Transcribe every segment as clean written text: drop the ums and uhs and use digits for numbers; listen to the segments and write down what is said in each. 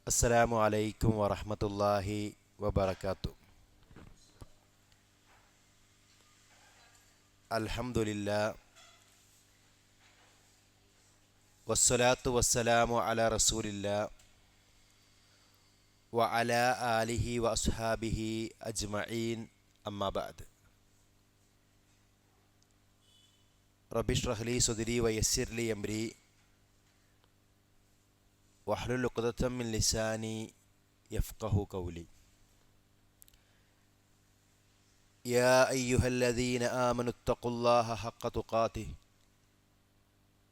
അസ്സലാമു അലൈക്കും വറഹ്മത്തുള്ളാഹി വബറകാതുഹു. അൽഹംദുലില്ലാ വസ്സലാത്തു വസ്സലാമു അലാ റസൂലില്ലാ വഅലാ ആലിഹി വഅസ്ഹാബിഹി അജ്മഈൻ. അമ്മാ ബഅദ്. റബ്ബി ഇശ്റഹ് ലി സദ്രി വയസ്സിർ ലി അംരി വഹ്ലുൽ ഉഖ്ദതം മിൻ ലിസാനി യഫ്ഖഹു ഖൗലി. യാ അയ്യുഹല്ലദീന ആമനു ഇത്തഖുല്ലാഹ ഹഖ്ക തുഖാതിഹി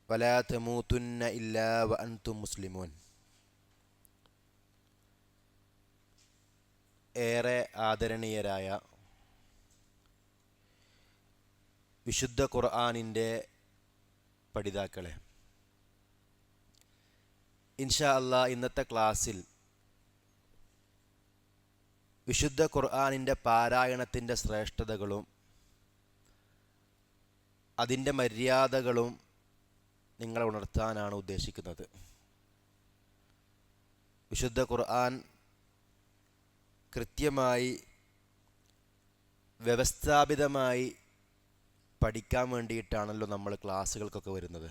വലാ തമൂതുന്ന ഇല്ലാ വഅൻതും മുസ്ലിമൂൻ. ഏറെ ആദരണീയരായ വിശുദ്ധ ഖുർആനിൻ്റെ പഠിതാക്കളെ, ഇൻഷാ അല്ലാഹ് ഇന്നത്തെ ക്ലാസ്സിൽ വിശുദ്ധ ഖുർആനിൻ്റെ പാരായണത്തിൻ്റെ ശ്രേഷ്ഠതകളും അതിൻ്റെ മര്യാദകളും നിങ്ങളെ ഉണർത്താനാണ് ഉദ്ദേശിക്കുന്നത്. വിശുദ്ധ ഖുർആൻ കൃത്യമായി വ്യവസ്ഥാപിതമായി പഠിക്കാൻ വേണ്ടിയിട്ടാണല്ലോ നമ്മൾ ക്ലാസ്സുകൾക്കൊക്കെ വരുന്നത്.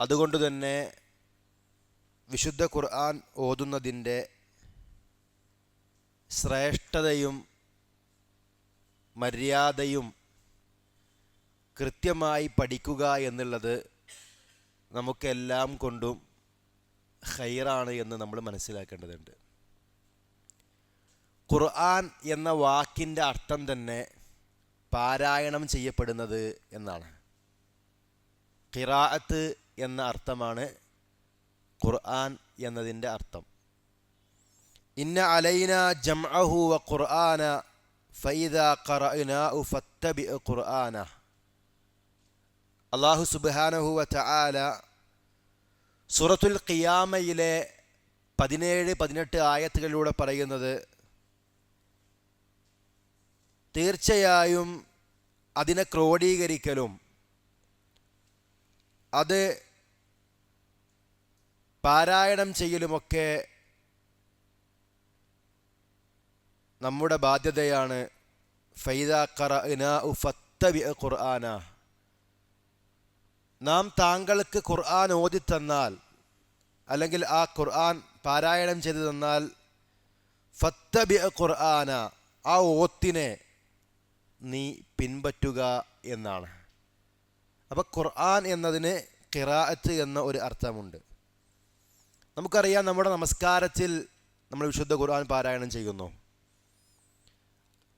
അതുകൊണ്ട് തന്നെ വിശുദ്ധ ഖുർആൻ ഓതുന്നതിൻ്റെ ശ്രേഷ്ഠതയും മര്യാദയും കൃത്യമായി പഠിക്കുക എന്നുള്ളത് നമുക്കെല്ലാം കൊണ്ടും ഖൈറാണ് എന്ന് നമ്മൾ മനസ്സിലാക്കേണ്ടതുണ്ട്. ഖുർആൻ എന്ന വാക്കിൻ്റെ അർത്ഥം തന്നെ പാരായണം ചെയ്യപ്പെടുന്നത് എന്നാണ്. ഖിറാഅത്ത് എന്ന അർത്ഥമാണ് ഖുർആൻ എന്നതിൻ്റെ അർത്ഥം. ഇന്ന അലൈന ജംഅഹു വ ഖുർആന ഫഇദാ ഖറഅനാഹു ഫത്തബിഅ ഖുർആന. അല്ലാഹു സുബ്ഹാനഹു വ തആല സൂറത്തുൽ ഖിയാമയിലെ 17-18 ആയത്തുകളിലൂടെ പറയുന്നത്, തീർച്ചയായും അതിനെ ക്രോഡീകരിക്കലും അത് പാരായണം ചെയ്യലുമൊക്കെ നമ്മുടെ ബാധ്യതയാണ്. ഫൈദാ ഖറഅനാഹു ഫത്തബിഅ ഖുർആന. നാം താങ്കൾക്ക് ഖുർആൻ ഓതിത്തന്നാൽ, അല്ലെങ്കിൽ ആ ഖുർആൻ പാരായണം ചെയ്തു തന്നാൽ, ഫത്തബിഅ ഖുർആന, ആ ഓത്തിനെ നീ പിൻപറ്റുക എന്നാണ്. അപ്പോൾ ഖുർആൻ എന്നതിന് ഖിറാഅത്ത് എന്ന ഒരു അർത്ഥമുണ്ട്. നമുക്കറിയാം, നമ്മുടെ നമസ്കാരത്തിൽ നമ്മൾ വിശുദ്ധ ഖുർആൻ പാരായണം ചെയ്യുന്നു.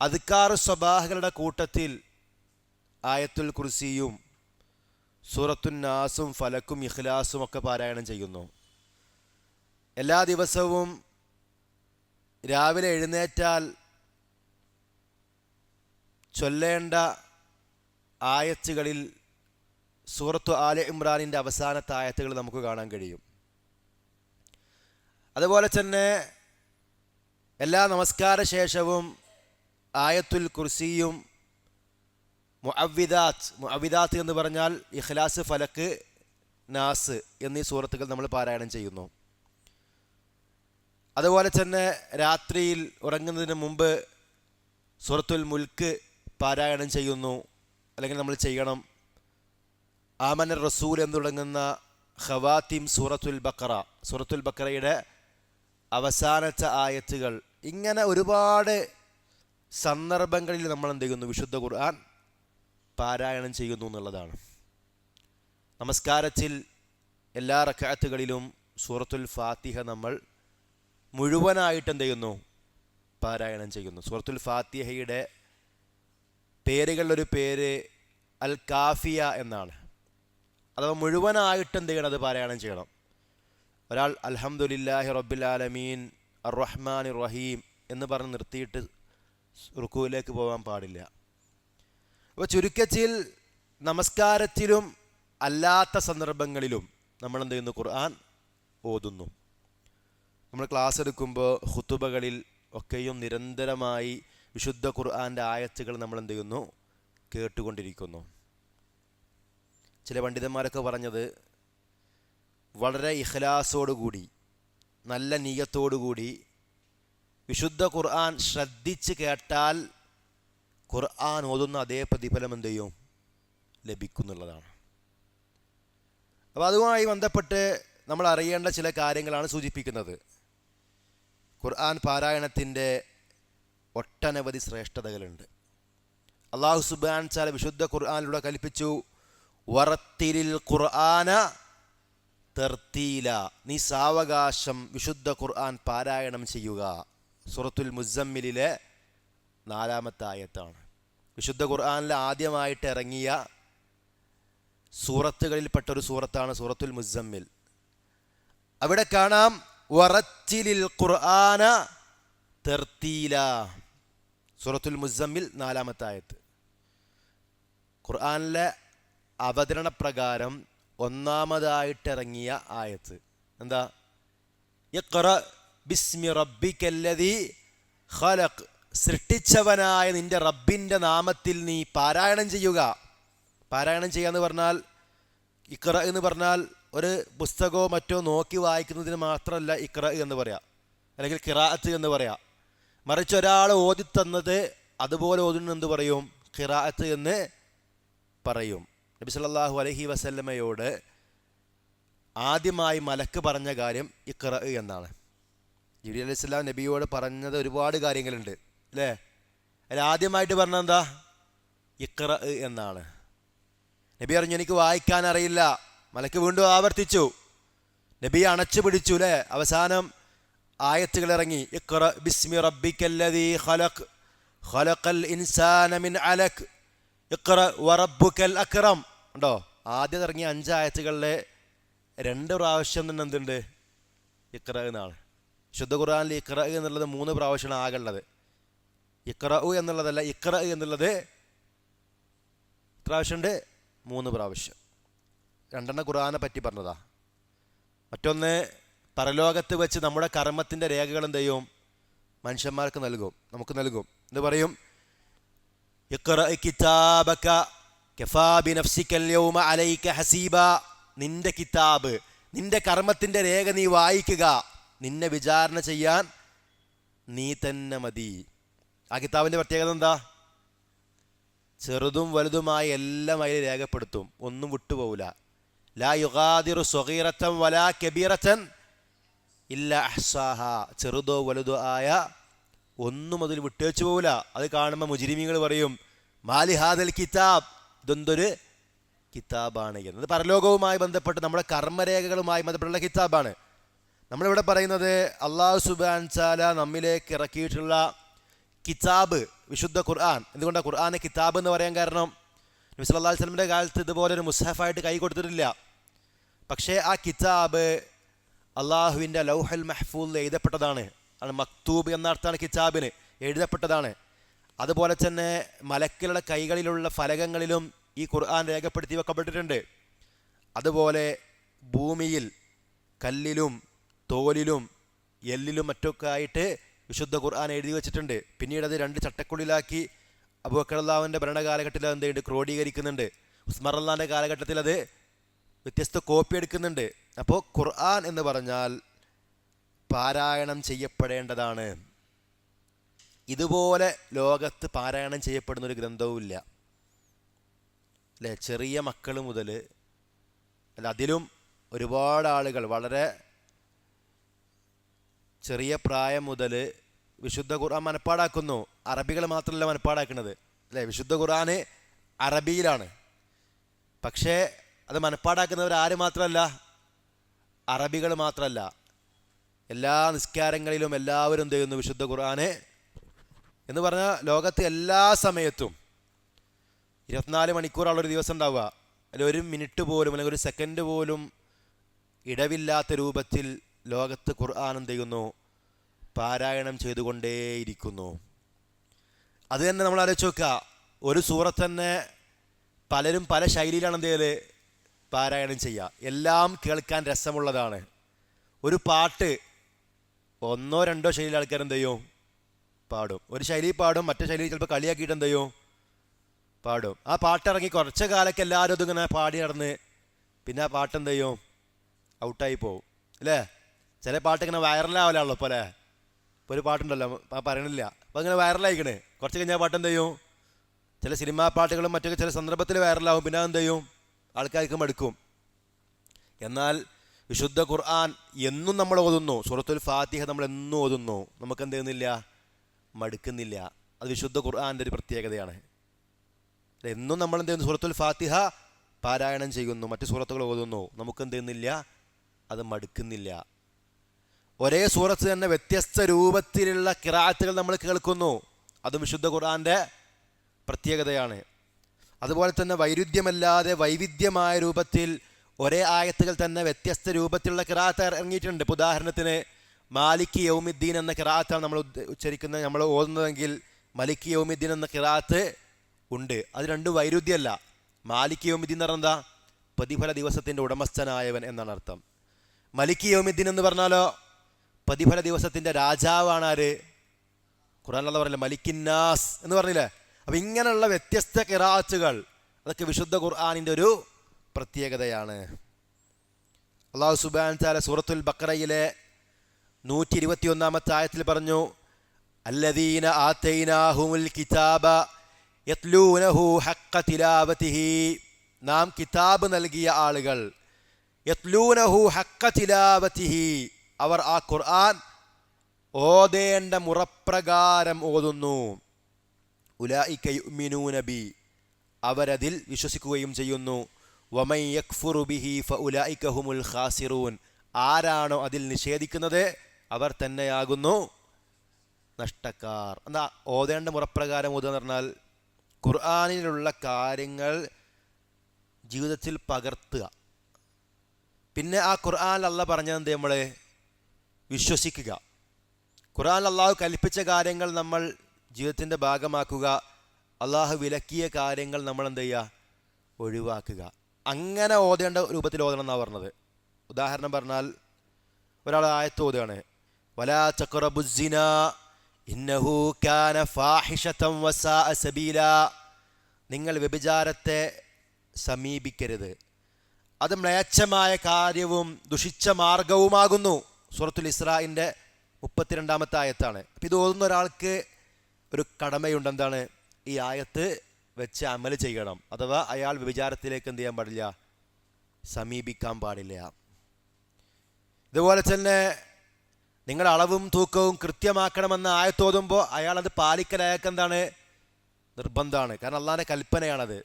അദ്കാർ സ്വബാഹുകളുടെ കൂട്ടത്തിൽ ആയത്തുൽ കുർസിയും സൂറത്തുൻ നാസും ഫലക്കും ഇഖ്ലാസും ഒക്കെ പാരായണം ചെയ്യുന്നു. എല്ലാ ദിവസവും രാവിലെ എഴുന്നേറ്റാൽ ചൊല്ലേണ്ട ആയത്തുകളിൽ സൂറത്തു ആലെ ഇമ്രാനിൻ്റെ അവസാനത്തെ ആയത്തുകൾ നമുക്ക് കാണാൻ കഴിയും. അതുപോലെ തന്നെ എല്ലാ നമസ്കാര ശേഷവും ആയത്തുൽ കുർസിയും മുഅവ്വിദാത്ത് എന്ന് പറഞ്ഞാൽ ഇഖ്ലാസ്, ഫലക്ക്, നാസ് എന്നീ സൂറത്തുകൾ നമ്മൾ പാരായണം ചെയ്യുന്നു. അതുപോലെ തന്നെ രാത്രിയിൽ ഉറങ്ങുന്നതിന് മുമ്പ് സൂറത്തുൽ മുൽക്ക് പാരായണം ചെയ്യുന്നു, അല്ലെങ്കിൽ നമ്മൾ ചെയ്യണം. ആമന റസൂൽ എന്ന് തുടങ്ങുന്ന ഖവാത്തിം സൂറത്തുൽ ബഖറയുടെ അവസാനത്തെ ആയത്തുകൾ, ഇങ്ങനെ ഒരുപാട് സന്ദർഭങ്ങളിൽ നമ്മൾ എന്ത് ചെയ്യുന്നു, വിശുദ്ധ ഖുർആൻ പാരായണം ചെയ്യുന്നു എന്നുള്ളതാണ്. നമസ്കാരത്തിൽ എല്ലാ റക്അത്തുകളിലും സൂറത്തുൽ ഫാത്തിഹ നമ്മൾ മുഴുവനായിട്ട് എന്ത് ചെയ്യുന്നു, പാരായണം ചെയ്യുന്നു. സൂറത്തുൽ ഫാത്തിഹയുടെ പേരുകളിലൊരു പേര് അൽ കാഫിയ എന്നാണ്. അഥവാ മുഴുവനായിട്ട് എന്ത് ചെയ്യണം, അത് പാരായണം ചെയ്യണം. ഒരാൾ അൽഹംദുലില്ലാഹി റബ്ബിൽ ആലമീൻ അർറഹ്മാനിർ റഹീം എന്ന് പറഞ്ഞ് നിർത്തിയിട്ട് റുക്കൂയിലേക്ക് പോകാൻ പാടില്ല. അപ്പോൾ ചുരുക്കത്തിൽ നമസ്കാരത്തിലും അല്ലാത്ത സന്ദർഭങ്ങളിലും നമ്മൾ എന്ത് ചെയ്യുന്നു, ഖുർആൻ ഓതുന്നു. നമ്മൾ ക്ലാസ് എടുക്കുമ്പോൾ ഖുതുബകളിൽ ഒക്കെയും നിരന്തരമായി വിശുദ്ധ ഖുർആൻ്റെ ആയത്തുകൾ നമ്മൾ എന്ത് ചെയ്യുന്നു, കേട്ടുകൊണ്ടിരിക്കുന്നു. ചില പണ്ഡിതന്മാരൊക്കെ പറഞ്ഞത്, വളരെ ഇഖ്ലാസോടുകൂടി നല്ല നിയ്യത്തോടുകൂടി വിശുദ്ധ ഖുർആൻ ശ്രദ്ധിച്ച് കേട്ടാൽ ഖുർആൻ ഓതുന്ന അതേ പ്രതിഫലം എന്ത് ചെയ്യും? ലഭിക്കുന്നുള്ളതാണ്. അപ്പോൾ അതുമായി ബന്ധപ്പെട്ട് നമ്മൾ അറിയേണ്ട ചില കാര്യങ്ങളാണ് സൂചിപ്പിക്കുന്നത്. ഖുർആൻ പാരായണത്തിൻ്റെ ഒട്ടനവധി ശ്രേഷ്ഠതകളുണ്ട്. അല്ലാഹു സുബ്ഹാനഹു വ തആല വിശുദ്ധ ഖുർആനിലൂടെ കൽപ്പിച്ചു, വറത്തിലിൽ ഖുർആന തർത്തീല, നീ സാവകാശം വിശുദ്ധ ഖുർആൻ പാരായണം ചെയ്യുക. സൂറത്തുൽ മുസമ്മിലിലെ 4-ാമത്തെ ആയത്താണ്. വിശുദ്ധ ഖുർആനിൽ ആദ്യമായിട്ട് ഇറങ്ങിയ സൂറത്തുകളിൽപ്പെട്ടൊരു സൂറത്താണ് സൂറത്തുൽ മുസമ്മിൽ. അവിടെ കാണാം വറത്തിലിൽ ഖുർആന തർത്തീല. സൂറത്തുൽ മുസമ്മിൽ 4-ാമത്തെ ആയത്ത്. ഖുർആനിലെ അവതരണ പ്രകാരം ഒന്നാമതായിട്ടിറങ്ങിയ ആയത്ത് എന്താ? ഇഖ്റ ബിസ്മി റബ്ബിക്കല്ലദീ ഖലഖ്, സൃഷ്ടിച്ചവനായ നിന്റെ റബ്ബിൻ്റെ നാമത്തിൽ നീ പാരായണം ചെയ്യുക. പാരായണം ചെയ്യുക എന്ന് പറഞ്ഞാൽ, ഇഖ്റ എന്ന് പറഞ്ഞാൽ ഒരു പുസ്തകമോ മറ്റോ നോക്കി വായിക്കുന്നതിന് മാത്രമല്ല ഇഖ്റ എന്ന് പറയാം, അല്ലെങ്കിൽ ഖിറാഅത്ത് എന്ന് പറയാം. മറിച്ച് ഒരാൾ ഓതിത്തന്നത് അതുപോലെ ഓതുന്ന എന്ത് പറയും? ഖിറാഅത്ത് എന്ന് പറയും. നബി സല്ലല്ലാഹു അലൈഹി വസല്ലമയോട് ആദ്യമായി മലക്ക് പറഞ്ഞ കാര്യം ഇഖ്റ എന്നാണ്. ജിബ്രീൽ അലൈഹിസ്സലാം നബിയോട് പറഞ്ഞത് ഒരുപാട് കാര്യങ്ങളുണ്ട് അല്ലേ? അതിൽ ആദ്യമായിട്ട് പറഞ്ഞത് എന്താ? ഇഖ്റ എന്നാണ്. നബി പറഞ്ഞു എനിക്ക് വായിക്കാൻ അറിയില്ല. മലക്ക് വീണ്ടും ആവർത്തിച്ചു. നബി അണച്ചു പിടിച്ചു അല്ലേ? അവസാനം ആയത്തുകൾ ഇറങ്ങി. ഇഖ്റ ബിസ്മി റബ്ബിക്കല്ലദീ ഖലഖ് ഖലഖൽ ഇൻസാന മിൻ അലക് ഇഖ്റ വറബ്ബുക്കൽ അക്രം. ഉണ്ടോ? ആദ്യം ഇറങ്ങിയ 5 ആയത്തുകളിലെ 2 പ്രാവശ്യം തന്നെ എന്തുണ്ട്? ഇഖ്റ എന്നാണ്. ശുദ്ധ ഖുർആനിൽ ഇഖ്റ എന്നുള്ളത് 3 പ്രാവശ്യമാണ് ആകുള്ളത്. ഇഖ്റ എന്നുള്ളതല്ല, ഇഖ്റ എന്നുള്ളത് പ്രാവശ്യമുണ്ട്? 3 പ്രാവശ്യം. 2 ഖുർആനെ പറ്റി പറഞ്ഞതാ. മറ്റൊന്ന്, പരലോകത്ത് വെച്ച് നമ്മുടെ കർമ്മത്തിൻ്റെ രേഖകൾ എന്ത് ചെയ്യും? മനുഷ്യന്മാർക്ക് നൽകും, നമുക്ക് നൽകും. എന്ന് പറയും, ഇഖ്റ കിതാബക കഫാ ബിനഫ്സിക്കൽ യൗമ അലൈക ഹസീബ, നിന്റെ കിതാബ്, നിന്റെ കർമ്മത്തിൻ്റെ രേഖ നീ വായിക്കുക, നിന്നെ വിചാരണ ചെയ്യാൻ നീ തന്നെ മതി. ആ കിതാബിൻ്റെ പ്രത്യേകത എന്താ? ചെറുതും വലുതുമായ എല്ലാം അതിൽ രേഖപ്പെടുത്തും, ഒന്നും വിട്ടുപോകില്ല. ലാ യുഗാദിറു സ്വഗീറത്തൻ വലാ കബീറത്തൻ ഇല്ല അഹ്സാഹ, ചെറുതോ വലുതോ ആയ ഒന്നും അതിൽ വിട്ടേച്ചു പോകില്ല. അത് കാണുമ്പോൾ മുജ്രിമീങ്ങൾ പറയും, മാലി ഹാദൽ കിതാബ്, ഇതൊന്തൊരു കിതാബാണ് എന്നത്. പരലോകവുമായി ബന്ധപ്പെട്ട് നമ്മുടെ കർമ്മരേഖകളുമായി ബന്ധപ്പെട്ടുള്ള കിതാബാണ്. നമ്മളിവിടെ പറയുന്നത് അല്ലാഹു സുബ്ഹാനഹു വ തആല നമ്മിലേക്ക് ഇറക്കിയിട്ടുള്ള കിതാബ് വിശുദ്ധ ഖുർആൻ. എന്തുകൊണ്ടാണ് ഖുർആനെ കിതാബ് എന്ന് പറയാൻ കാരണം? നബി സല്ലല്ലാഹു അലൈഹി വസല്ലമയുടെ കാലത്ത് ഇതുപോലെ ഒരു മുസ്ഹഫായിട്ട് കൈ കൊടുത്തിട്ടില്ല. പക്ഷേ ആ കിതാബ് അള്ളാഹുവിൻ്റെ ലൗഹൽ മഹ്ഫൂദിൽ എഴുതപ്പെട്ടതാണ്. ആണ് മക്തൂബ് എന്ന അർത്ഥമാണ് കിതാബിന്, എഴുതപ്പെട്ടതാണ്. അതുപോലെ തന്നെ മലക്കുകളുടെ കൈകളിലുള്ള ഫലകങ്ങളിലും ഈ ഖുർആൻ രേഖപ്പെടുത്തി വെക്കപ്പെട്ടിട്ടുണ്ട്. അതുപോലെ ഭൂമിയിൽ കല്ലിലും തോലിലും എല്ലിലും മറ്റൊക്കെ ആയിട്ട് വിശുദ്ധ ഖുർആൻ എഴുതി വെച്ചിട്ടുണ്ട്. പിന്നീട് അത് 2 ചട്ടക്കുള്ളിലാക്കി അബൂബക്കർ റളിയല്ലാഹുവിൻ്റെ ഭരണകാലഘട്ടത്തിൽ അത് എന്തുണ്ട്? ക്രോഡീകരിക്കുന്നുണ്ട്. ഉസ്മാൻ റളിയല്ലാഹുവിൻ്റെ കാലഘട്ടത്തിൽ അത് വ്യത്യസ്ത കോപ്പി എടുക്കുന്നുണ്ട്. അപ്പോൾ ഖുർആൻ എന്ന് പറഞ്ഞാൽ പാരായണം ചെയ്യപ്പെടേണ്ടതാണ്. ഇതുപോലെ ലോകത്ത് പാരായണം ചെയ്യപ്പെടുന്നൊരു ഗ്രന്ഥവുമില്ല അല്ലേ? ചെറിയ മക്കൾ മുതൽ അല്ല, അതിലും ഒരുപാട് ആളുകൾ വളരെ ചെറിയ പ്രായം മുതൽ വിശുദ്ധ ഖുർആൻ മനപ്പാടാക്കുന്നു. അറബികൾ മാത്രമല്ല മനപ്പാടാക്കുന്നത് അല്ലേ? വിശുദ്ധ ഖുർആൻ അറബിയിലാണ്. പക്ഷേ അത് മനപ്പാടാക്കുന്നവർ ആര് മാത്രമല്ല? അറബികൾ മാത്രമല്ല. എല്ലാ നിസ്കാരങ്ങളിലും എല്ലാവരും എന്ത് ചെയ്യുന്നു? വിശുദ്ധ ഖുർആനെ എന്ന് പറഞ്ഞാൽ ലോകത്ത് എല്ലാ സമയത്തും 24 മണിക്കൂറുള്ളൊരു ദിവസം ഉണ്ടാവുക, അതിൽ 1 മിനിറ്റ് പോലും അല്ലെങ്കിൽ 1 സെക്കൻഡ് പോലും ഇടവില്ലാത്ത രൂപത്തിൽ ലോകത്ത് ഖുർആൻ എന്ത് ചെയ്യുന്നു? പാരായണം ചെയ്തുകൊണ്ടേയിരിക്കുന്നു. അത് തന്നെ നമ്മൾ ആലോചിച്ച് നോക്കുക. ഒരു സൂറത്ത് തന്നെ പലരും പല ശൈലിയിലാണ് എന്ത് ചെയ്യൽ? പാരായണം ചെയ്യുക. എല്ലാം കേൾക്കാൻ രസമുള്ളതാണ്. ഒരു പാട്ട് 1 or 2 ശൈലിയിൽ ആൾക്കാർ എന്ത് ചെയ്യും? പാടും. ഒരു ശൈലി പാടും, മറ്റേ ശൈലി ചിലപ്പോൾ കളിയാക്കിയിട്ട് എന്ത് ചെയ്യും? പാടും. ആ പാട്ടിറങ്ങി കുറച്ച് കാലമൊക്കെ എല്ലാവരും അതിങ്ങനെ പാടി നടന്ന് പിന്നെ ആ പാട്ട് എന്ത് ചെയ്യും? ഔട്ടായി പോവും അല്ലേ? ചില പാട്ട് ഇങ്ങനെ വൈറലാവലാണല്ലോ പോലെ. ഇപ്പോൾ ഒരു പാട്ടുണ്ടല്ലോ പറയണില്ല, അപ്പോൾ അങ്ങനെ വൈറലായിക്കണേ. കുറച്ച് കഴിഞ്ഞാൽ പാട്ട് എന്ത് ചെയ്യും? ചില സിനിമാ പാട്ടുകളും മറ്റൊക്കെ ചില സന്ദർഭത്തിൽ വൈറലാവും, പിന്നെ എന്ത് ചെയ്യും? ആൾക്കാർക്ക് മടുക്കും. എന്നാൽ വിശുദ്ധ ഖുർആൻ എന്നും നമ്മൾ ഓതുന്നു, സൂറത്തുൽ ഫാത്തിഹ നമ്മൾ എന്നും ഓതുന്നു, നമുക്ക് എന്ത് ചെയ്യുന്നില്ല? മടുക്കുന്നില്ല. അത് വിശുദ്ധ ഖുർആൻ്റെ ഒരു പ്രത്യേകതയാണ്. എന്നും നമ്മൾ എന്ത് ചെയ്യുന്നു? സൂറത്തുൽ ഫാത്തിഹ പാരായണം ചെയ്യുന്നു, മറ്റു സൂറത്തുകൾ ഓതുന്നു, നമുക്ക് എന്ത് ചെയ്യുന്നില്ല? അത് മടുക്കുന്നില്ല. ഒരേ സൂറത്ത് തന്നെ വ്യത്യസ്ത രൂപത്തിലുള്ള ഖിറാഅത്തുകൾ നമ്മൾ കേൾക്കുന്നു, അതും വിശുദ്ധ ഖുർആൻ്റെ പ്രത്യേകതയാണ്. അതുപോലെ തന്നെ വൈരുദ്ധ്യമല്ലാതെ വൈവിധ്യമായ രൂപത്തിൽ ഒരേ ആയത്തുകൾ തന്നെ വ്യത്യസ്ത രൂപത്തിലുള്ള ഖിറാഅത്ത് ഇറങ്ങിയിട്ടുണ്ട്. ഇപ്പോൾ ഉദാഹരണത്തിന് മാലിക് യൗമിദ്ദീൻ എന്ന ഖിറാഅത്താണ് നമ്മൾ ഉച്ചരിക്കുന്നത്, നമ്മൾ ഓതുന്നതെങ്കിൽ മലിക് യൗമിദ്ദീൻ എന്ന ഖിറാഅത്ത് ഉണ്ട്. അത് രണ്ടും വൈരുദ്ധ്യമല്ല. മാലിക് യൗമിദ്ദീൻ എന്ന് പറഞ്ഞാൽ എന്താ? പ്രതിഫല ദിവസത്തിൻ്റെ ഉടമസ്ഥനായവൻ എന്നാണ് അർത്ഥം. മലിക് യൗമിദ്ദീൻ എന്ന് പറഞ്ഞാലോ പ്രതിഫല ദിവസത്തിൻ്റെ രാജാവാണ് ആര്? ഖുർആനിൽ പറയില്ല മലിക്കിന്നാസ് എന്ന് പറഞ്ഞില്ലേ? അപ്പം ഇങ്ങനെയുള്ള വ്യത്യസ്ത ഖിറാഅത്തുകൾ അതൊക്കെ വിശുദ്ധ ഖുർആനിൻ്റെ ഒരു പ്രത്യേകതയാണ്. അല്ലാഹു സുബ്ഹാനഹു വ തആല സൂറത്തുൽ ബഖറയിലെ 121 ആയത്തിൽ പറഞ്ഞു, അല്ലദീന ആതൈനാഹുമുൽ കിതാബ യത്ലൂനഹു ഹഖ്ഖ തിലാവതിഹി. നാം കിതാബ് നൽകിയ ആളുകൾ, യത്ലൂനഹു ഹഖ്ഖ തിലാവതിഹി, അവർ ആ ഖുർആൻ ഓതേണ്ട മുറപ്രകാരം ഓതുന്നു. ഉലൈക യുഅ്മിനൂന ബി, അവരതിൽ വിശ്വസിക്കുകയും ചെയ്യുന്നു. വമൻ യക്ഫുറു ബിഹി ഫഉലൈക ഹുമുൽ ഖാസിറൂൻ, ആരാണോ അതിൽ നിഷേധിക്കുന്നത് അവർ തന്നെയാകുന്നു നഷ്ടക്കാർ. എന്താ ഓതേണ്ട മുറപ്രകാരം ഓതുക എന്ന് പറഞ്ഞാൽ ഖുർആനിലുള്ള കാര്യങ്ങൾ ജീവിതത്തിൽ പകർത്തുക. പിന്നെ ആ ഖുർആനിൽ അല്ലാഹ് പറഞ്ഞത് നമ്മൾ വിശ്വസിക്കുക. ഖുർആനിൽ അല്ലാഹു കൽപ്പിച്ച കാര്യങ്ങൾ നമ്മൾ ജീവിതത്തിൻ്റെ ഭാഗമാക്കുക. അല്ലാഹു വിലക്കിയ കാര്യങ്ങൾ നമ്മൾ എന്ത് ചെയ്യുക? ഒഴിവാക്കുക. അങ്ങനെ ഓതേണ്ട രൂപത്തിൽ ഓതണം എന്നാണ് പറഞ്ഞത്. ഉദാഹരണം പറഞ്ഞാൽ ഒരാൾ ആയത്ത് ഓതുകയാണ്, വലാ തഖറബുസ്സിന ഇന്നഹു കാന ഫാഹിഷതൻ വസാഅ സബീല, നിങ്ങൾ വ്യഭിചാരത്തെ സമീപിക്കരുത്, അത് മ്ലേച്ഛമായ കാര്യവും ദുഷിച്ച മാർഗവുമാകുന്നു. സൂറത്തുൽ ഇസ്രാഇൻ്റെ 32 ആയത്താണ്. അപ്പം ഇത് ഓതുന്ന ഒരാൾക്ക് ഒരു കടമയുണ്ട്. എന്താണ്? ഈ ആയത്ത് വെച്ച് അമൽ ചെയ്യണം. അഥവാ അയാൾ വ്യഭിചാരത്തിലേക്ക് എന്ത് ചെയ്യാൻ പാടില്ല? സമീപിക്കാൻ പാടില്ല. ഇതുപോലെ തന്നെ നിങ്ങൾ അളവും തൂക്കവും കൃത്യമാക്കണമെന്ന ആയത്തോതുമ്പോൾ അയാൾ അത് പാലിക്കൽ അയാൾക്ക് എന്താണ്? നിർബന്ധമാണ്. കാരണം അള്ളാഹിൻ്റെ കൽപ്പനയാണത്.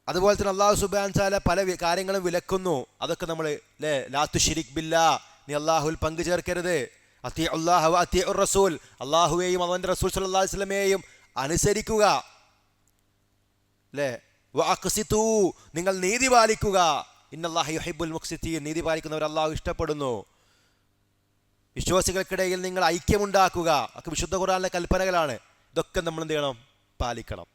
അതുപോലെ തന്നെ അള്ളാഹു സുബ്ഹാനഹു വ തആല പല കാര്യങ്ങളും വിലക്കുന്നു. അതൊക്കെ നമ്മൾ ലാ തുശ്രിക് ബില്ലാ, നീ അള്ളാഹുവിൽ പങ്കു ചേർക്കരുത്. അത്തിഉ അല്ലാഹ വ അത്തിഉർ റസൂൽ, അള്ളാഹുവേയും അവൻ്റെ റസൂൽ സല്ലല്ലാഹു അലൈഹി വസല്ലമയെയും അനുസരിക്കുക. വഅഖ്സിതു, നിങ്ങൾ നീതി പാലിക്കുക. ഇന്നല്ലാഹ യുഹിബ്ബുൽ മുഖ്സിതീൻ, നീതി പാലിക്കുന്നവർ അള്ളാഹു ഇഷ്ടപ്പെടുന്നു. വിശ്വാസികൾക്കിടയിൽ നിങ്ങൾ ഐക്യമുണ്ടാക്കുക. ഒക്കെ വിശുദ്ധ ഖുർആനിലെ കൽപ്പനകളാണ്. ഇതൊക്കെ നമ്മൾ എന്ത് ചെയ്യണം? പാലിക്കണം.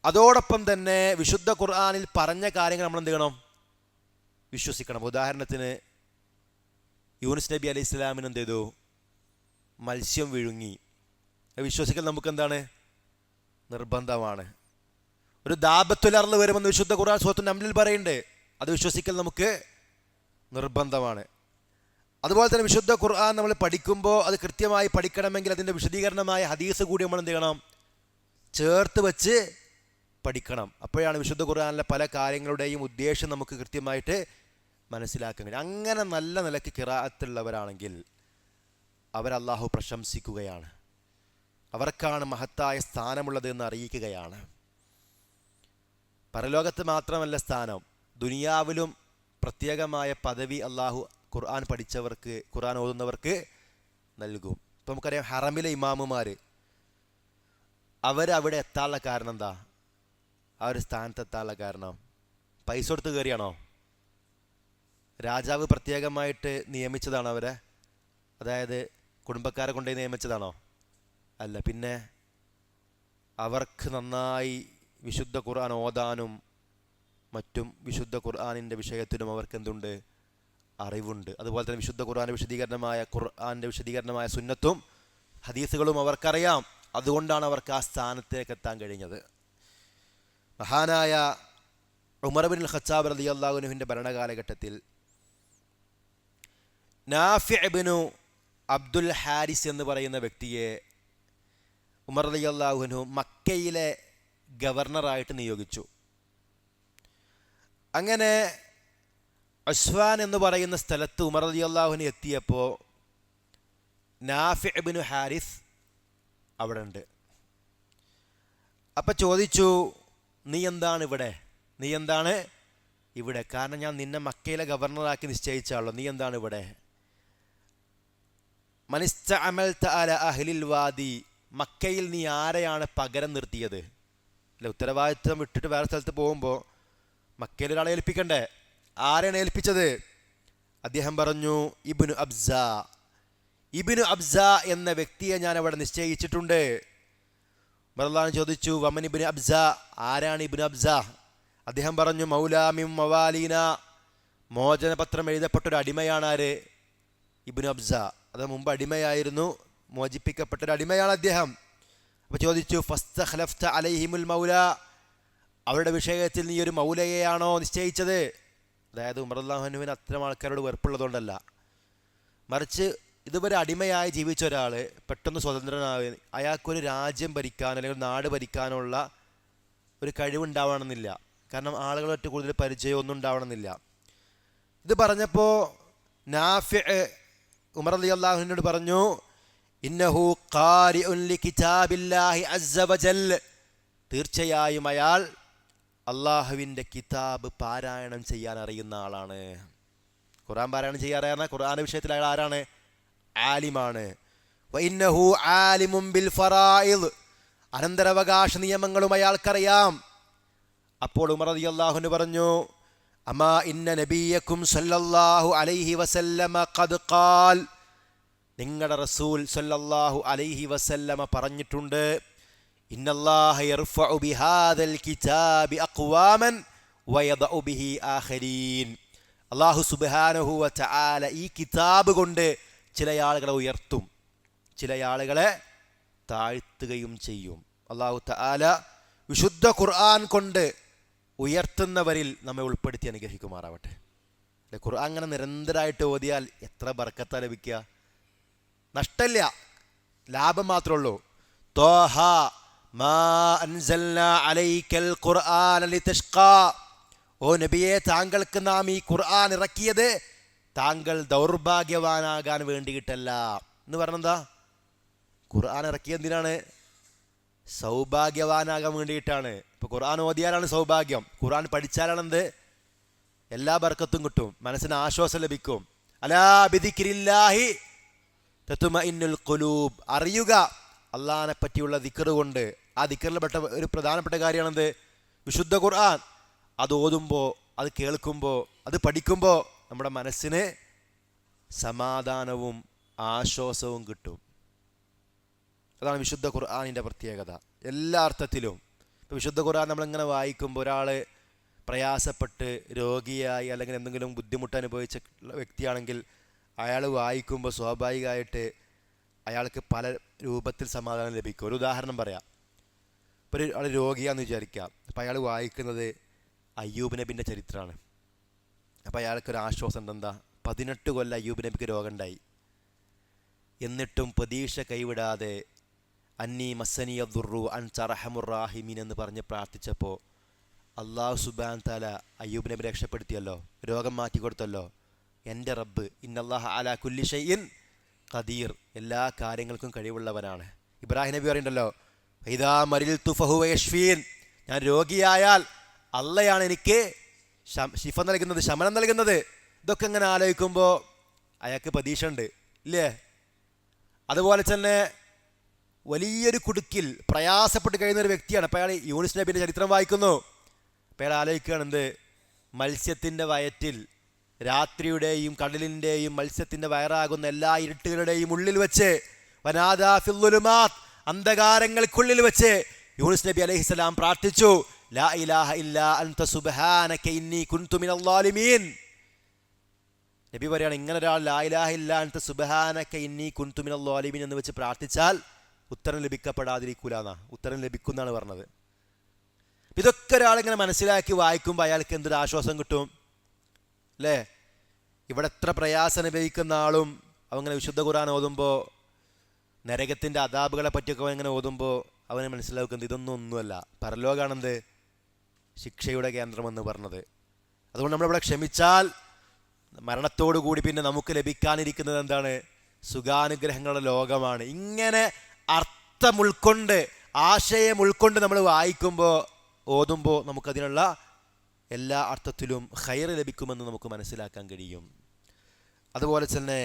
അതോടൊപ്പം തന്നെ വിശുദ്ധ ഖുർആനിൽ പറഞ്ഞ കാര്യങ്ങൾ നമ്മൾ എന്ത് ചെയ്യണം? വിശ്വസിക്കണം. ഉദാഹരണത്തിന് യൂനുസ് നബി അലൈഹി ഇസ്ലാമിന് എന്ത് ചെയ്തു? മത്സ്യം വിഴുങ്ങി. വിശ്വസിക്കൽ നമുക്ക് എന്താണ്? നിർബന്ധമാണ്. ഒരു ദാബത്തുൽ അർള് വരുമെന്ന് വിശുദ്ധ ഖുർആൻ സൂറത്തുൽ നംലിൽ പറയുന്നുണ്ട്. അത് വിശ്വസിക്കൽ നമുക്ക് നിർബന്ധമാണ്. അതുപോലെ തന്നെ വിശുദ്ധ ഖുർആൻ നമ്മൾ പഠിക്കുമ്പോൾ അത് കൃത്യമായി പഠിക്കണമെങ്കിൽ അതിൻ്റെ വിശദീകരണമായ ഹദീസ് കൂടി നമ്മൾ എന്ത് ചെയ്യണം? ചേർത്ത് വെച്ച് പഠിക്കണം. അപ്പോഴാണ് വിശുദ്ധ ഖുർആനിലെ പല കാര്യങ്ങളുടെയും ഉദ്ദേശം നമുക്ക് കൃത്യമായിട്ട് മനസ്സിലാക്കാൻ കഴിയും. അങ്ങനെ നല്ല നിലയ്ക്ക് ഖിറാഅത്തുള്ളവരാണെങ്കിൽ അവരല്ലാഹു പ്രശംസിക്കുകയാണ്, അവർക്കാണ് മഹത്തായ സ്ഥാനമുള്ളത് എന്ന് അറിയിക്കുകയാണ്. പരലോകത്ത് മാത്രമല്ല സ്ഥാനം, ദുനിയാവിലും പ്രത്യേകമായ പദവി അള്ളാഹു ഖുർആൻ പഠിച്ചവർക്ക്, ഖുർആൻ ഓതുന്നവർക്ക് നൽകും. ഇപ്പം നമുക്കറിയാം ഹറമിലെ ഇമാമുമാർ അവരവിടെ എത്താനുള്ള കാരണം എന്താ? ആ ഒരു സ്ഥാനത്ത് എത്താനുള്ള കാരണം പൈസ കൊടുത്ത് കയറിയാണോ? രാജാവ് പ്രത്യേകമായിട്ട് നിയമിച്ചതാണോ അവരെ? അതായത് കുടുംബക്കാരെ കൊണ്ടുപോയി നിയമിച്ചതാണോ? അല്ല. പിന്നെ അവർക്ക് നന്നായി വിശുദ്ധ ഖുർആൻ ഓതാനും മറ്റും വിശുദ്ധ ഖുർആനിൻ്റെ വിഷയത്തിലും അവർക്ക് എന്തുണ്ട്? അറിവുണ്ട്. അതുപോലെ തന്നെ വിശുദ്ധ ഖുർആൻ്റെ വിശദീകരണമായ സുന്നത്തും ഹദീസുകളും അവർക്കറിയാം. അതുകൊണ്ടാണ് അവർക്ക് ആ സ്ഥാനത്തേക്ക് എത്താൻ കഴിഞ്ഞത്. മഹാനായ ഉമർ ഇബ്നുൽ ഖത്താബ് റളിയല്ലാഹു അൻഹുവിൻ്റെ ഭരണകാലഘട്ടത്തിൽ നാഫി ഇബ്നു അബ്ദുൽ ഹാരിസ് എന്ന് പറയുന്ന വ്യക്തിയെ ഉമർ റളിയല്ലാഹു അൻഹു മക്കയിലെ ഗവർണറായിട്ട് നിയോഗിച്ചു. അങ്ങനെ ഉസ്വാൻ എന്ന് പറയുന്ന സ്ഥലത്ത് ഉമർ റളിയല്ലാഹു അൻഹു എത്തിയപ്പോൾ നാഫി ഇബ്നു ഹാരിസ് അവിടെ ഉണ്ട്. അപ്പം ചോദിച്ചു, നീ എന്താണ് ഇവിടെ? കാരണം ഞാൻ നിന്നെ മക്കയിലെ ഗവർണറാക്കി നിശ്ചയിച്ചാണല്ലോ, നീ എന്താണ് ഇവിടെ? മനിസ്തഅമൽത അല അഹ്ലിൽ വാദി, മക്കയിൽ നീ ആരെയാണ് പകരം നിർത്തിയത്? അല്ല, ഉത്തരവാദിത്വം വിട്ടിട്ട് വേറെ സ്ഥലത്ത് പോകുമ്പോൾ മക്കയിൽ ഒരാളെ ഏൽപ്പിക്കണ്ടേ? ആരെയാണ് ഏൽപ്പിച്ചത്? അദ്ദേഹം പറഞ്ഞു, ഇബ്നു അബ്സ എന്ന വ്യക്തിയെ ഞാൻ അവിടെ നിശ്ചയിച്ചിട്ടുണ്ട്. റളിയല്ലാഹു അൻഹു ചോദിച്ചു, വമൻ ഇബ്നു അബ്സ, ആരാണ് ഇബ്നു അബ്സ? അദ്ദേഹം പറഞ്ഞു, മൗലാമിം മവാലീന, മോചനപത്രം എഴുതപ്പെട്ടൊരു അടിമയാണ്. ആര്? ഇബ്നു അബ്സ. അത് മുമ്പ് അടിമയായിരുന്നു, മോചിപ്പിക്കപ്പെട്ടൊരു അടിമയാണ് അദ്ദേഹം. അപ്പോൾ ചോദിച്ചു, ഫസ്തഖ്ലഫ്ത അലൈഹിമുൽ മൗല, അവരുടെ വിഷയത്തിൽ നീ ഒരു മൗലയെയാണോ നിശ്ചയിച്ചത്? അതായത് ഉമർ റളിയല്ലാഹു അൻഹുവിന് അത്തരം ആൾക്കാരോട് വെറുപ്പുള്ളതുകൊണ്ടല്ല, മറിച്ച് ഇതുവരെ അടിമയായി ജീവിച്ച ഒരാൾ പെട്ടെന്ന് സ്വതന്ത്രനായി അയാൾക്കൊരു രാജ്യം ഭരിക്കാനോ അല്ലെങ്കിൽ നാട് ഭരിക്കാനുള്ള ഒരു കഴിവുണ്ടാവണമെന്നില്ല. കാരണം ആളുകളൊട്ട് കൂടുതൽ പരിചയമൊന്നും ഉണ്ടാവണമെന്നില്ല. ഇത് പറഞ്ഞപ്പോൾ നാഫി ഉമർ റളിയല്ലാഹു അൻഹുവിനോട് പറഞ്ഞു, ഇന്നഹു ഖാരിഉൻ ലികിതാബില്ലാഹി അസ്സ വജൽ, തീർച്ചയായും അയാൾ അള്ളാഹുവിൻ്റെ കിതാബ് പാരായണം ചെയ്യാൻ അറിയുന്ന ആളാണ്. ഖുർആൻ പാരായണം ചെയ്യാൻ അറിയാവുന്ന ഖുർആൻ വിഷയത്തിൽ അയാൾ ആരാണ്? ആലിമാണ്. വഇന്നഹു ആലിമുൻ ബിൽ ഫറായിദ്, അനന്തരാവകാശ നിയമങ്ങളും അയാൾക്കറിയാം. അപ്പോൾ ഉമർ റളിയല്ലാഹു അൻഹു പറഞ്ഞു, അമാ ഇന്ന നബിയക്കും സല്ലല്ലാഹു അലൈഹി വസല്ലമ ഖദ് ഖാൽ, നിങ്ങളുടെ റസൂൽ സല്ലല്ലാഹു അലൈഹി വസല്ലമ പറഞ്ഞിട്ടുണ്ട്, ഇന്നല്ലാഹ യർഫഉ ബിഹാദൽ കിതാബി അഖ്വാമൻ വയദഉ ബിഹി ആഖരീൻ. അല്ലാഹു സുബ്ഹാനഹു വ തആല ഈ കിതാബ് കൊണ്ട് ചില ആളുകളെ ഉയർത്തും, ചില ആളുകളെ താഴ്ത്തുകയും ചെയ്യും. അല്ലാഹു തആല വിശുദ്ധ ഖുർആൻ കൊണ്ട് ഉയർത്തുന്നവരിൽ നമ്മെ ഉൾപ്പെടുത്തി അനുഗ്രഹിക്കുമാറാവട്ടെ. ഖുർആൻ അങ്ങനെ നിരന്തരമായിട്ട് ഓതിയാൽ എത്ര ബർക്കത്താ ലഭിക്കുക? നഷ്ടമില്ല, ലാഭം മാത്രമേ ഉള്ളൂ. ത്വാഹ മാ അൻസൽനാ അലൈക്കൽ ഖുർആന ലിതഷ്ഖാ, ഓ നബിയെ, താങ്കൾക്ക് നാം ഈ ഖുർആൻ ഇറക്കിയത് താങ്കൾ ദൗർഭാഗ്യവാനാകാൻ വേണ്ടിയിട്ടല്ല. എന്ന് പറഞ്ഞെന്താ? ഖുർആൻ ഇറക്കിയ എന്തിനാണ്? സൗഭാഗ്യവാനാകാൻ വേണ്ടിയിട്ടാണ്. ഇപ്പോൾ ഖുർആൻ ഓതിയാലാണ് സൗഭാഗ്യം, ഖുർആൻ പഠിച്ചാലാണെന്ത്? എല്ലാ ബർക്കത്തും കിട്ടും, മനസ്സിന് ആശ്വാസം ലഭിക്കും. അലാ ബിദിക്രില്ലാഹി തത്മഇന്നുൽ ഖുലൂബ്, അറിയുക അള്ളാഹിനെ പറ്റിയുള്ള ദിക്ർ കൊണ്ട്. ആ ദിക്റിൽപ്പെട്ട ഒരു പ്രധാനപ്പെട്ട കാര്യമാണെന്ത്? വിശുദ്ധ ഖുർആൻ. അത് ഓതുമ്പോൾ, അത് കേൾക്കുമ്പോൾ, അത് പഠിക്കുമ്പോൾ നമ്മുടെ മനസ്സിന് സമാധാനവും ആശ്വാസവും കിട്ടും. അതാണ് വിശുദ്ധ ഖുർആനിൻ്റെ പ്രത്യേകത എല്ലാ അർത്ഥത്തിലും. ഇപ്പോൾ വിശുദ്ധ ഖുർആൻ നമ്മളിങ്ങനെ വായിക്കുമ്പോൾ, ഒരാൾ പ്രയാസപ്പെട്ട് രോഗിയായി അല്ലെങ്കിൽ എന്തെങ്കിലും ബുദ്ധിമുട്ട് അനുഭവിച്ച വ്യക്തിയാണെങ്കിൽ അയാൾ വായിക്കുമ്പോൾ സ്വാഭാവികമായിട്ട് അയാൾക്ക് പല രൂപത്തിൽ സമാധാനം ലഭിക്കും. ഒരു ഉദാഹരണം പറയാം. ഇപ്പോൾ ഒരാൾ രോഗിയാണെന്ന് വിചാരിക്കാം. അപ്പോൾ അയാൾ വായിക്കുന്നത് അയ്യൂബ് നബിൻ്റെ ചരിത്രമാണ്. അപ്പോൾ അയാൾക്കൊരു ആശ്വാസം എന്താ? 18 കൊല്ലം അയ്യൂബ് നബിക്ക് രോഗമുണ്ടായി, എന്നിട്ടും പ്രതീക്ഷ കൈവിടാതെ അന്നീ മസ്സനിയ ദുർറു അൻത അർഹമുർ റാഹിമീൻ എന്ന് പറഞ്ഞ് പ്രാർത്ഥിച്ചപ്പോൾ അല്ലാഹു സുബ്ഹാനഹു തആല അയ്യൂബ് നബി രക്ഷപ്പെടുത്തിയല്ലോ, രോഗം മാറ്റിക്കൊടുത്തല്ലോ. എൻ്റെ റബ്ബ് ഇന്നല്ലാഹ അലാ കുല്ലി ഷൈഇൻ ഖദീർ, എല്ലാ കാര്യങ്ങൾക്കും കഴിവുള്ളവനാണ്. ഇബ്രാഹിം നബി പറയുന്നുണ്ടല്ലോ, ഇദാ മരിൽതു ഫഹുവ യശ്ഫീൻ, ഞാൻ രോഗിയായാൽ അള്ളയാണ് എനിക്ക് ശിഫ നൽകുന്നത്, ശമനം നൽകുന്നത്. ഇതൊക്കെ ഇങ്ങനെ ആലോചിക്കുമ്പോൾ അയാൾക്ക് പ്രതീക്ഷ ഉണ്ട്, ഇല്ലേ? അതുപോലെ തന്നെ വലിയൊരു കുടുക്കിൽ പ്രയാസപ്പെട്ട് കഴിയുന്ന ഒരു വ്യക്തിയാണ്. അപ്പോൾ അയാൾ യൂനുസ് നബിൻ്റെ ചരിത്രം വായിക്കുന്നു. അപ്പോൾ അയാൾ ആലോചിക്കുകയാണ്, എന്ത്? മത്സ്യത്തിൻ്റെ വയറ്റിൽ, രാത്രിയുടെയും കടലിൻ്റെയും മത്സ്യത്തിൻ്റെ വയറാകുന്ന എല്ലാ ഇരുട്ടുകളുടെയും ഉള്ളിൽ വെച്ച്, വനാദാ ഫിൽ ളുലുമാത്ത്, അന്ധകാരങ്ങൾക്കുള്ളിൽ വെച്ച് യൂനുസ് നബി അലൈഹിസ്സലാം പ്രാർത്ഥിച്ചു, ലാ ഇലാഹ ഇല്ലാ അൻത സുബ്ഹാനക ഇന്നി കുൻതു മിനൽ ളാലിമീൻ. നബി പറയാണ്, ഇങ്ങനെ ഒരാൾ ലാ ഇലാഹ ഇല്ലാ അൻത സുബ്ഹാനക ഇന്നി കുൻതു മിനൽ ളാലിമീൻ എന്ന് വെച്ച് പ്രാർത്ഥിച്ചാൽ ഉത്തരം ലഭിക്കപ്പെടാതിരിക്കൂലെന്നാ, ഉത്തരം ലഭിക്കുമെന്നാണ് പറഞ്ഞത്. ഇതൊക്കെ ഒരാളിങ്ങനെ മനസ്സിലാക്കി വായിക്കുമ്പോൾ അയാൾക്ക് എന്തൊരു ആശ്വാസം കിട്ടും, അല്ലേ? ഇവിടെ എത്ര പ്രയാസം അനുഭവിക്കുന്ന ആളും അവങ്ങനെ വിശുദ്ധ ഖുർആൻ ഓതുമ്പോൾ നരകത്തിൻ്റെ അദാബുകളെ പറ്റിയൊക്കെ ഇങ്ങനെ ഓതുമ്പോൾ അവനെ മനസ്സിലാക്കുന്നത് ഒന്നുമല്ല, പരലോകാണെന്ത് ശിക്ഷയുടെ കേന്ദ്രമെന്ന് പറഞ്ഞത്. അതുകൊണ്ട് നമ്മളിവിടെ ക്ഷമിച്ചാൽ മരണത്തോടു കൂടി പിന്നെ നമുക്ക് ലഭിക്കാനിരിക്കുന്നത് എന്താണ്? സുഖാനുഗ്രഹങ്ങളുടെ ലോകമാണ്. ഇങ്ങനെ അർത്ഥം ഉൾക്കൊണ്ട്, ആശയം ഉൾക്കൊണ്ട് നമ്മൾ വായിക്കുമ്പോൾ, ഓതുമ്പോൾ നമുക്കതിനുള്ള എല്ലാ അർത്ഥത്തിലും ഖൈർ ലഭിക്കുമെന്ന് നമുക്ക് മനസ്സിലാക്കാൻ കഴിയും. അതുപോലെ തന്നെ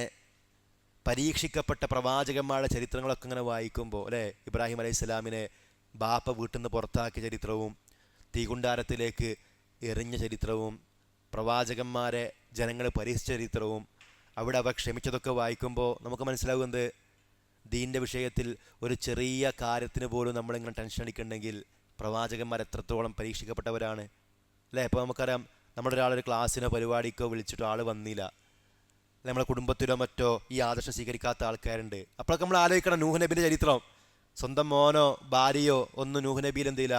പരീക്ഷിക്കപ്പെട്ട പ്രവാചകന്മാരുടെ ചരിത്രങ്ങളൊക്കെ ഇങ്ങനെ വായിക്കുമ്പോൾ, അല്ലേ, ഇബ്രാഹിം അലൈഹി സ്വലാമിനെ ബാപ്പ വീട്ടിൽ നിന്ന് പുറത്താക്കിയ ചരിത്രവും തീകുണ്ടാരത്തിലേക്ക് എറിഞ്ഞ ചരിത്രവും പ്രവാചകന്മാരെ ജനങ്ങൾ പരീക്ഷിച്ച ചരിത്രവും അവിടെ അവ ക്ഷമിച്ചതൊക്കെ വായിക്കുമ്പോൾ നമുക്ക് മനസ്സിലാകുന്നത് ദീൻ്റെ വിഷയത്തിൽ ഒരു ചെറിയ കാര്യത്തിന് പോലും നമ്മളിങ്ങനെ ടെൻഷൻ അടിക്കുന്നുണ്ടെങ്കിൽ പ്രവാചകന്മാർ എത്രത്തോളം പരീക്ഷിക്കപ്പെട്ടവരാണ്, അല്ലേ. ഇപ്പോൾ നമുക്കറിയാം, നമ്മുടെ ഒരാളൊരു ക്ലാസ്സിനോ പരിപാടിക്കോ വിളിച്ചിട്ടോ ആൾ വന്നില്ല, നമ്മളെ കുടുംബത്തിലോ മറ്റോ ഈ ആദർശം സ്വീകരിക്കാത്ത ആൾക്കാരുണ്ട്. അപ്പോഴൊക്കെ നമ്മൾ ആലോചിക്കണം നൂഹ് നബിൻ്റെ ചരിത്രം. സ്വന്തം മോനോ ഭാര്യയോ ഒന്നും നൂഹ് നബിയിൽ എന്ത് ചെയ്യില്ല,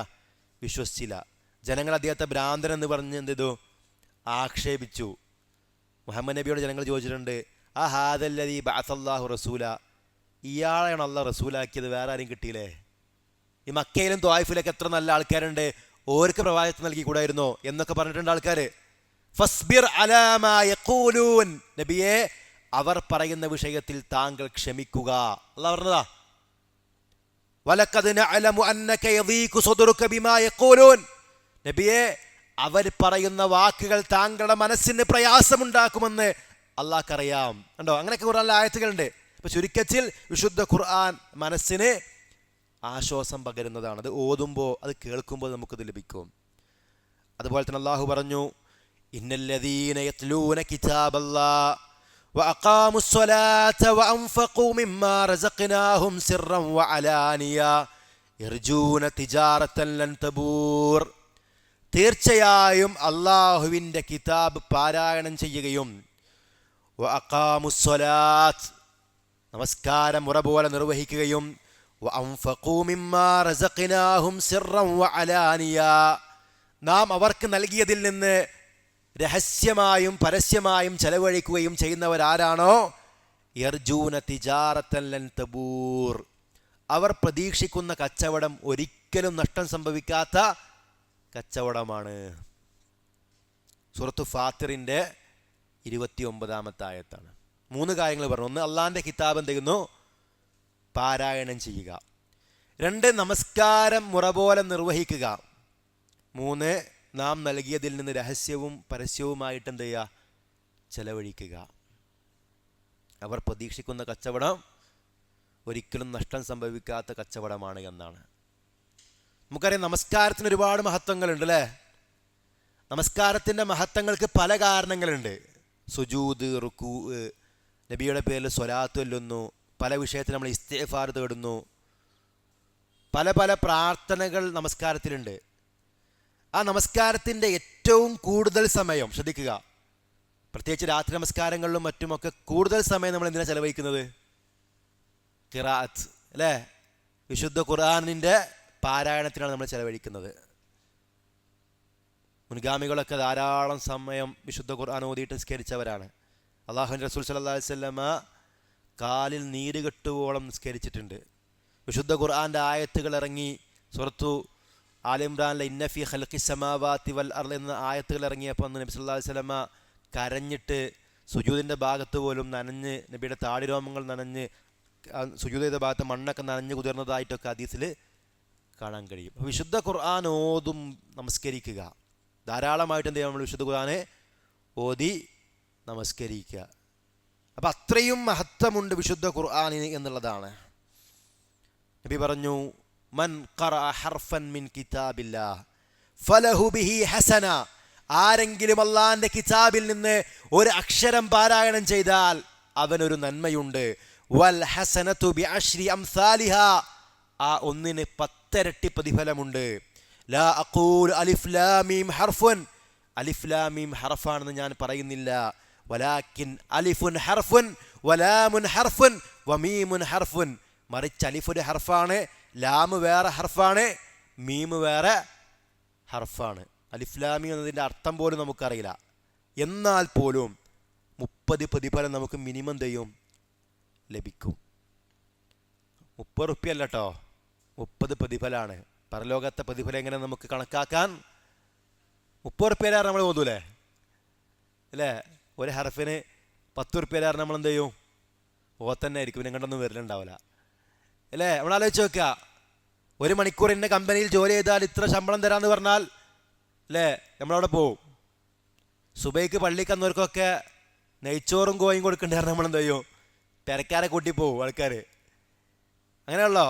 വിശ്വസിച്ചില്ല. ജനങ്ങൾ അദ്ദേഹത്തെ ഭ്രാന്തൻ എന്ന് പറഞ്ഞ് എന്ത് ചെയ്തു, ആക്ഷേപിച്ചു. മുഹമ്മദ് നബിയോട് ജനങ്ങൾ ചോദിച്ചിട്ടുണ്ട്, ആ ഹാദല്ലദീ ബഅസല്ലാഹു റസൂല, ഇയാളെയാണ് അള്ളാഹ് റസൂലാക്കിയത്, വേറെ ആരും കിട്ടിയില്ലേ? ഈ മക്കയിലും ത്വായിഫിലൊക്കെ എത്ര നല്ല ആൾക്കാരുണ്ട്, ഓർക്ക് പ്രവാചകത്വം നൽകി കൂടായിരുന്നോ എന്നൊക്കെ പറഞ്ഞിട്ടുണ്ട് ആൾക്കാർ. ഫസ്ബിർ അലാ മാ യഖൂലൂൻ, നബിയെ അവർ പറയുന്ന വിഷയത്തിൽ താങ്കൾ ക്ഷമിക്കുക. അല്ലാഹ് പറഞ്ഞതാ, വലഖദ് നഅലമു അന്നക യദീഖു സദ്റുക ബിമാ യഖൂലൂൻ, നബിയെ അവർ പറയുന്ന വാക്കുകൾ താങ്കളുടെ മനസ്സിന് പ്രയാസമുണ്ടാക്കുമെന്ന് അള്ളാഹ്ക്കറിയാം. കണ്ടോ, അങ്ങനെയൊക്കെ ഖുർആനിലെ ആയത്തുകളുണ്ട്. ഇപ്പൊ ചുരുക്കത്തിൽ വിശുദ്ധ ഖുർആൻ മനസ്സിന് ആശ്വാസം പകരുന്നതാണ്. അത് ഓതുമ്പോൾ, അത് കേൾക്കുമ്പോൾ നമുക്കത് ലഭിക്കും. അതുപോലെ തന്നെ അള്ളാഹു പറഞ്ഞു, ഇന്നല്ലദീന യത്ലൂന കിതാബല്ലാഹ് വഅഖാമുസ്സലാത വഅൻഫഖൂ മിമ്മാ റസഖ്നാഹും സിർറൻ വഅലാനിയ യർജൂന തിജാറതൻ ലൻ തബൂർ, തീർച്ചയായും അള്ളാഹുവിൻ്റെ കിതാബ് പാരായണം ചെയ്യുകയും വഅഖാമുസ്സലാത്ത്, നമസ്കാരം മുറ പോലെ നിർവഹിക്കുകയും വഅൻഫഖൂ മിമ്മാ റസഖ്നാഹും സിർറൻ വഅലാനിയ, നാം അവർക്ക് നൽകിയതിൽ നിന്ന് രഹസ്യമായും പരസ്യമായും ചെലവഴിക്കുകയും ചെയ്യുന്നവരാരാണോ, യർജൂന തിജാറതൻ ലൻ തബൂർ, അവർ പ്രതീക്ഷിക്കുന്ന കച്ചവടം ഒരിക്കലും നഷ്ടം സംഭവിക്കാത്ത കച്ചവടമാണ്. സൂറത്തു ഫാത്തിറിൻ്റെ 29-ാമത്തെ ആയത്താണ്. 3 കാര്യങ്ങൾ പറഞ്ഞു. 1, അള്ളാഹിൻ്റെ കിതാബ് എന്ത് ചെയ്യുന്നു, പാരായണം ചെയ്യുക. 2, നമസ്കാരം മുറ പോലെ നിർവഹിക്കുക. 3, നാം നൽകിയതിൽ നിന്ന് രഹസ്യവും പരസ്യവുമായിട്ട് എന്ത് ചെയ്യുക, ചെലവഴിക്കുക. അവർ പ്രതീക്ഷിക്കുന്ന കച്ചവടം ഒരിക്കലും നഷ്ടം സംഭവിക്കാത്ത കച്ചവടമാണ് എന്നാണ്. നമുക്കറിയാം നമസ്കാരത്തിന് ഒരുപാട് മഹത്വങ്ങളുണ്ട്, അല്ലേ. നമസ്കാരത്തിൻ്റെ മഹത്വങ്ങൾക്ക് പല കാരണങ്ങളുണ്ട്. സുജൂദ്, റുക്കൂ, നബിയുടെ പേരിൽ സ്വലാത്ത് ചൊല്ലുന്നു, പല വിഷയത്തിൽ നമ്മൾ ഇസ്തിഗ്ഫാർ തേടുന്നു, പല പല പ്രാർത്ഥനകൾ നമസ്കാരത്തിലുണ്ട്. ആ നമസ്കാരത്തിൻ്റെ ഏറ്റവും കൂടുതൽ സമയം ശ്രദ്ധിക്കുക, പ്രത്യേകിച്ച് രാത്രി നമസ്കാരങ്ങളിലും മറ്റുമൊക്കെ കൂടുതൽ സമയം നമ്മൾ എന്തിനാണ് ചെലവഴിക്കുന്നത്? ഖിറാഅത്ത്, അല്ലേ, വിശുദ്ധ ഖുർആനിൻ്റെ പാരായണത്തിനാണ് നമ്മൾ ചെലവഴിക്കുന്നത്. മുൻഗാമികളൊക്കെ ധാരാളം സമയം വിശുദ്ധ ഖുർആൻ ഓതിയിട്ട് നിസ്കരിച്ചവരാണ്. അല്ലാഹുവിൻ്റെ റസൂൽ സല്ലല്ലാഹു അലൈഹി വസല്ലമ കാലിൽ നീര് കെട്ടുവോളം നിസ്കരിച്ചിട്ടുണ്ട്. വിശുദ്ധ ഖുർആൻ്റെ ആയത്തുകൾ ഇറങ്ങി, സൂറത്തു ആൽ ഇംറാനിലെ ഇന്ന ഫീ ഖൽഖിസ് സമാവാതി വൽ അർള് എന്ന ആയത്തുകൾ ഇറങ്ങിയപ്പോൾ നബി സല്ലല്ലാഹു അലൈഹി വസല്ലമ കരഞ്ഞിട്ട് സുജൂദിൻ്റെ ഭാഗത്ത് പോലും നനഞ്ഞ്, നബിയുടെ താടിരോമങ്ങൾ നനഞ്ഞ്, സുജൂദ് ചെയ്ത ഭാഗത്ത് മണ്ണൊക്കെ നനഞ്ഞ് കുതിർന്നതായിട്ടൊക്കെ ഹദീസിൽ കാണാൻ കഴിയും. വിശുദ്ധ ഖുർആൻ ഓതും നമസ്കരിക്കുക, ധാരാളമായിട്ട് എന്ത് ചെയ്യാം, നമ്മൾ വിശുദ്ധ ഖുർആനെ ഓതി നമസ്കരിക്കുക. അപ്പം അത്രയും മഹത്വമുണ്ട് വിശുദ്ധ ഖുർആനിന് എന്നുള്ളതാണ്. നബി പറഞ്ഞു, മൻ ഖറഅ ഹർഫൻ മിൻ കിതാബില്ലാഹ് ഫലഹു ബിഹി ഹസന, ആരെങ്കിലും അള്ളാഹിൻ്റെ കിതാബിൽ നിന്ന് ഒരു അക്ഷരം പാരായണം ചെയ്താൽ അവനൊരു നന്മയുണ്ട്. വൽ ഹസനതു ബിഅശ്രി അംസാലിഹാ, ആ ഒന്നിന് 10 ഇരട്ടി പ്രതിഫലമുണ്ട്. ലാ അഖൂൽ അലിഫ് ലാം മീം ഹർഫുൻ, അലിഫ് ലാം മീം ഹർഫാണെന്ന് ഞാൻ പറയുന്നില്ല. വലാകിൻ അലിഫുൻ ഹർഫുൻ വലാമുൻ ഹർഫുൻ വമീമുൻ ഹർഫുൻ, മറിച്ച് അലിഫ് ഒരു ഹർഫാണ്, ലാം വേറെ ഹർഫാണ്, മീം വേറെ ഹർഫാണ്. അലിഫ് ലാം മീം എന്നതിൻ്റെ അർത്ഥം പോലും നമുക്കറിയില്ല. എന്നാൽ പോലും 30 പ്രതിഫലം നമുക്ക് മിനിമം ചെയ്യും ലഭിക്കും. 30 റുപ്യ അല്ല കേട്ടോ, 30 പ്രതിഫലമാണ്. പരലോകത്തെ പ്രതിഫലം എങ്ങനെ നമുക്ക് കണക്കാക്കാൻ? 30 റുപ്യയിലാറ് നമ്മൾ ഓതൂലേ അല്ലേ? ഒരു ഹർഫിന് 10 റുപ്യയിലാറ് നമ്മൾ എന്ത് ചെയ്യും? ഓത്തന്നെ ആയിരിക്കും, നിങ്ങൾക്കൊന്നും വരലുണ്ടാവില്ല അല്ലേ? നമ്മൾ ആലോചിച്ച് നോക്കുക, 1 മണിക്കൂർ ഇന്ന കമ്പനിയിൽ ജോലി ചെയ്താൽ ഇത്ര ശമ്പളം തരാമെന്ന് പറഞ്ഞാൽ അല്ലേ നമ്മളവിടെ പോവും. സുബൈക്ക് പള്ളിക്ക് അന്നവർക്കൊക്കെ നെയ്ച്ചോറും കോയും കൊടുക്കേണ്ടതാണ്, നമ്മളെന്ത് ചെയ്യും? പെരക്കാരെ കൂട്ടി പോവും ആൾക്കാർ, അങ്ങനെയുള്ളോ.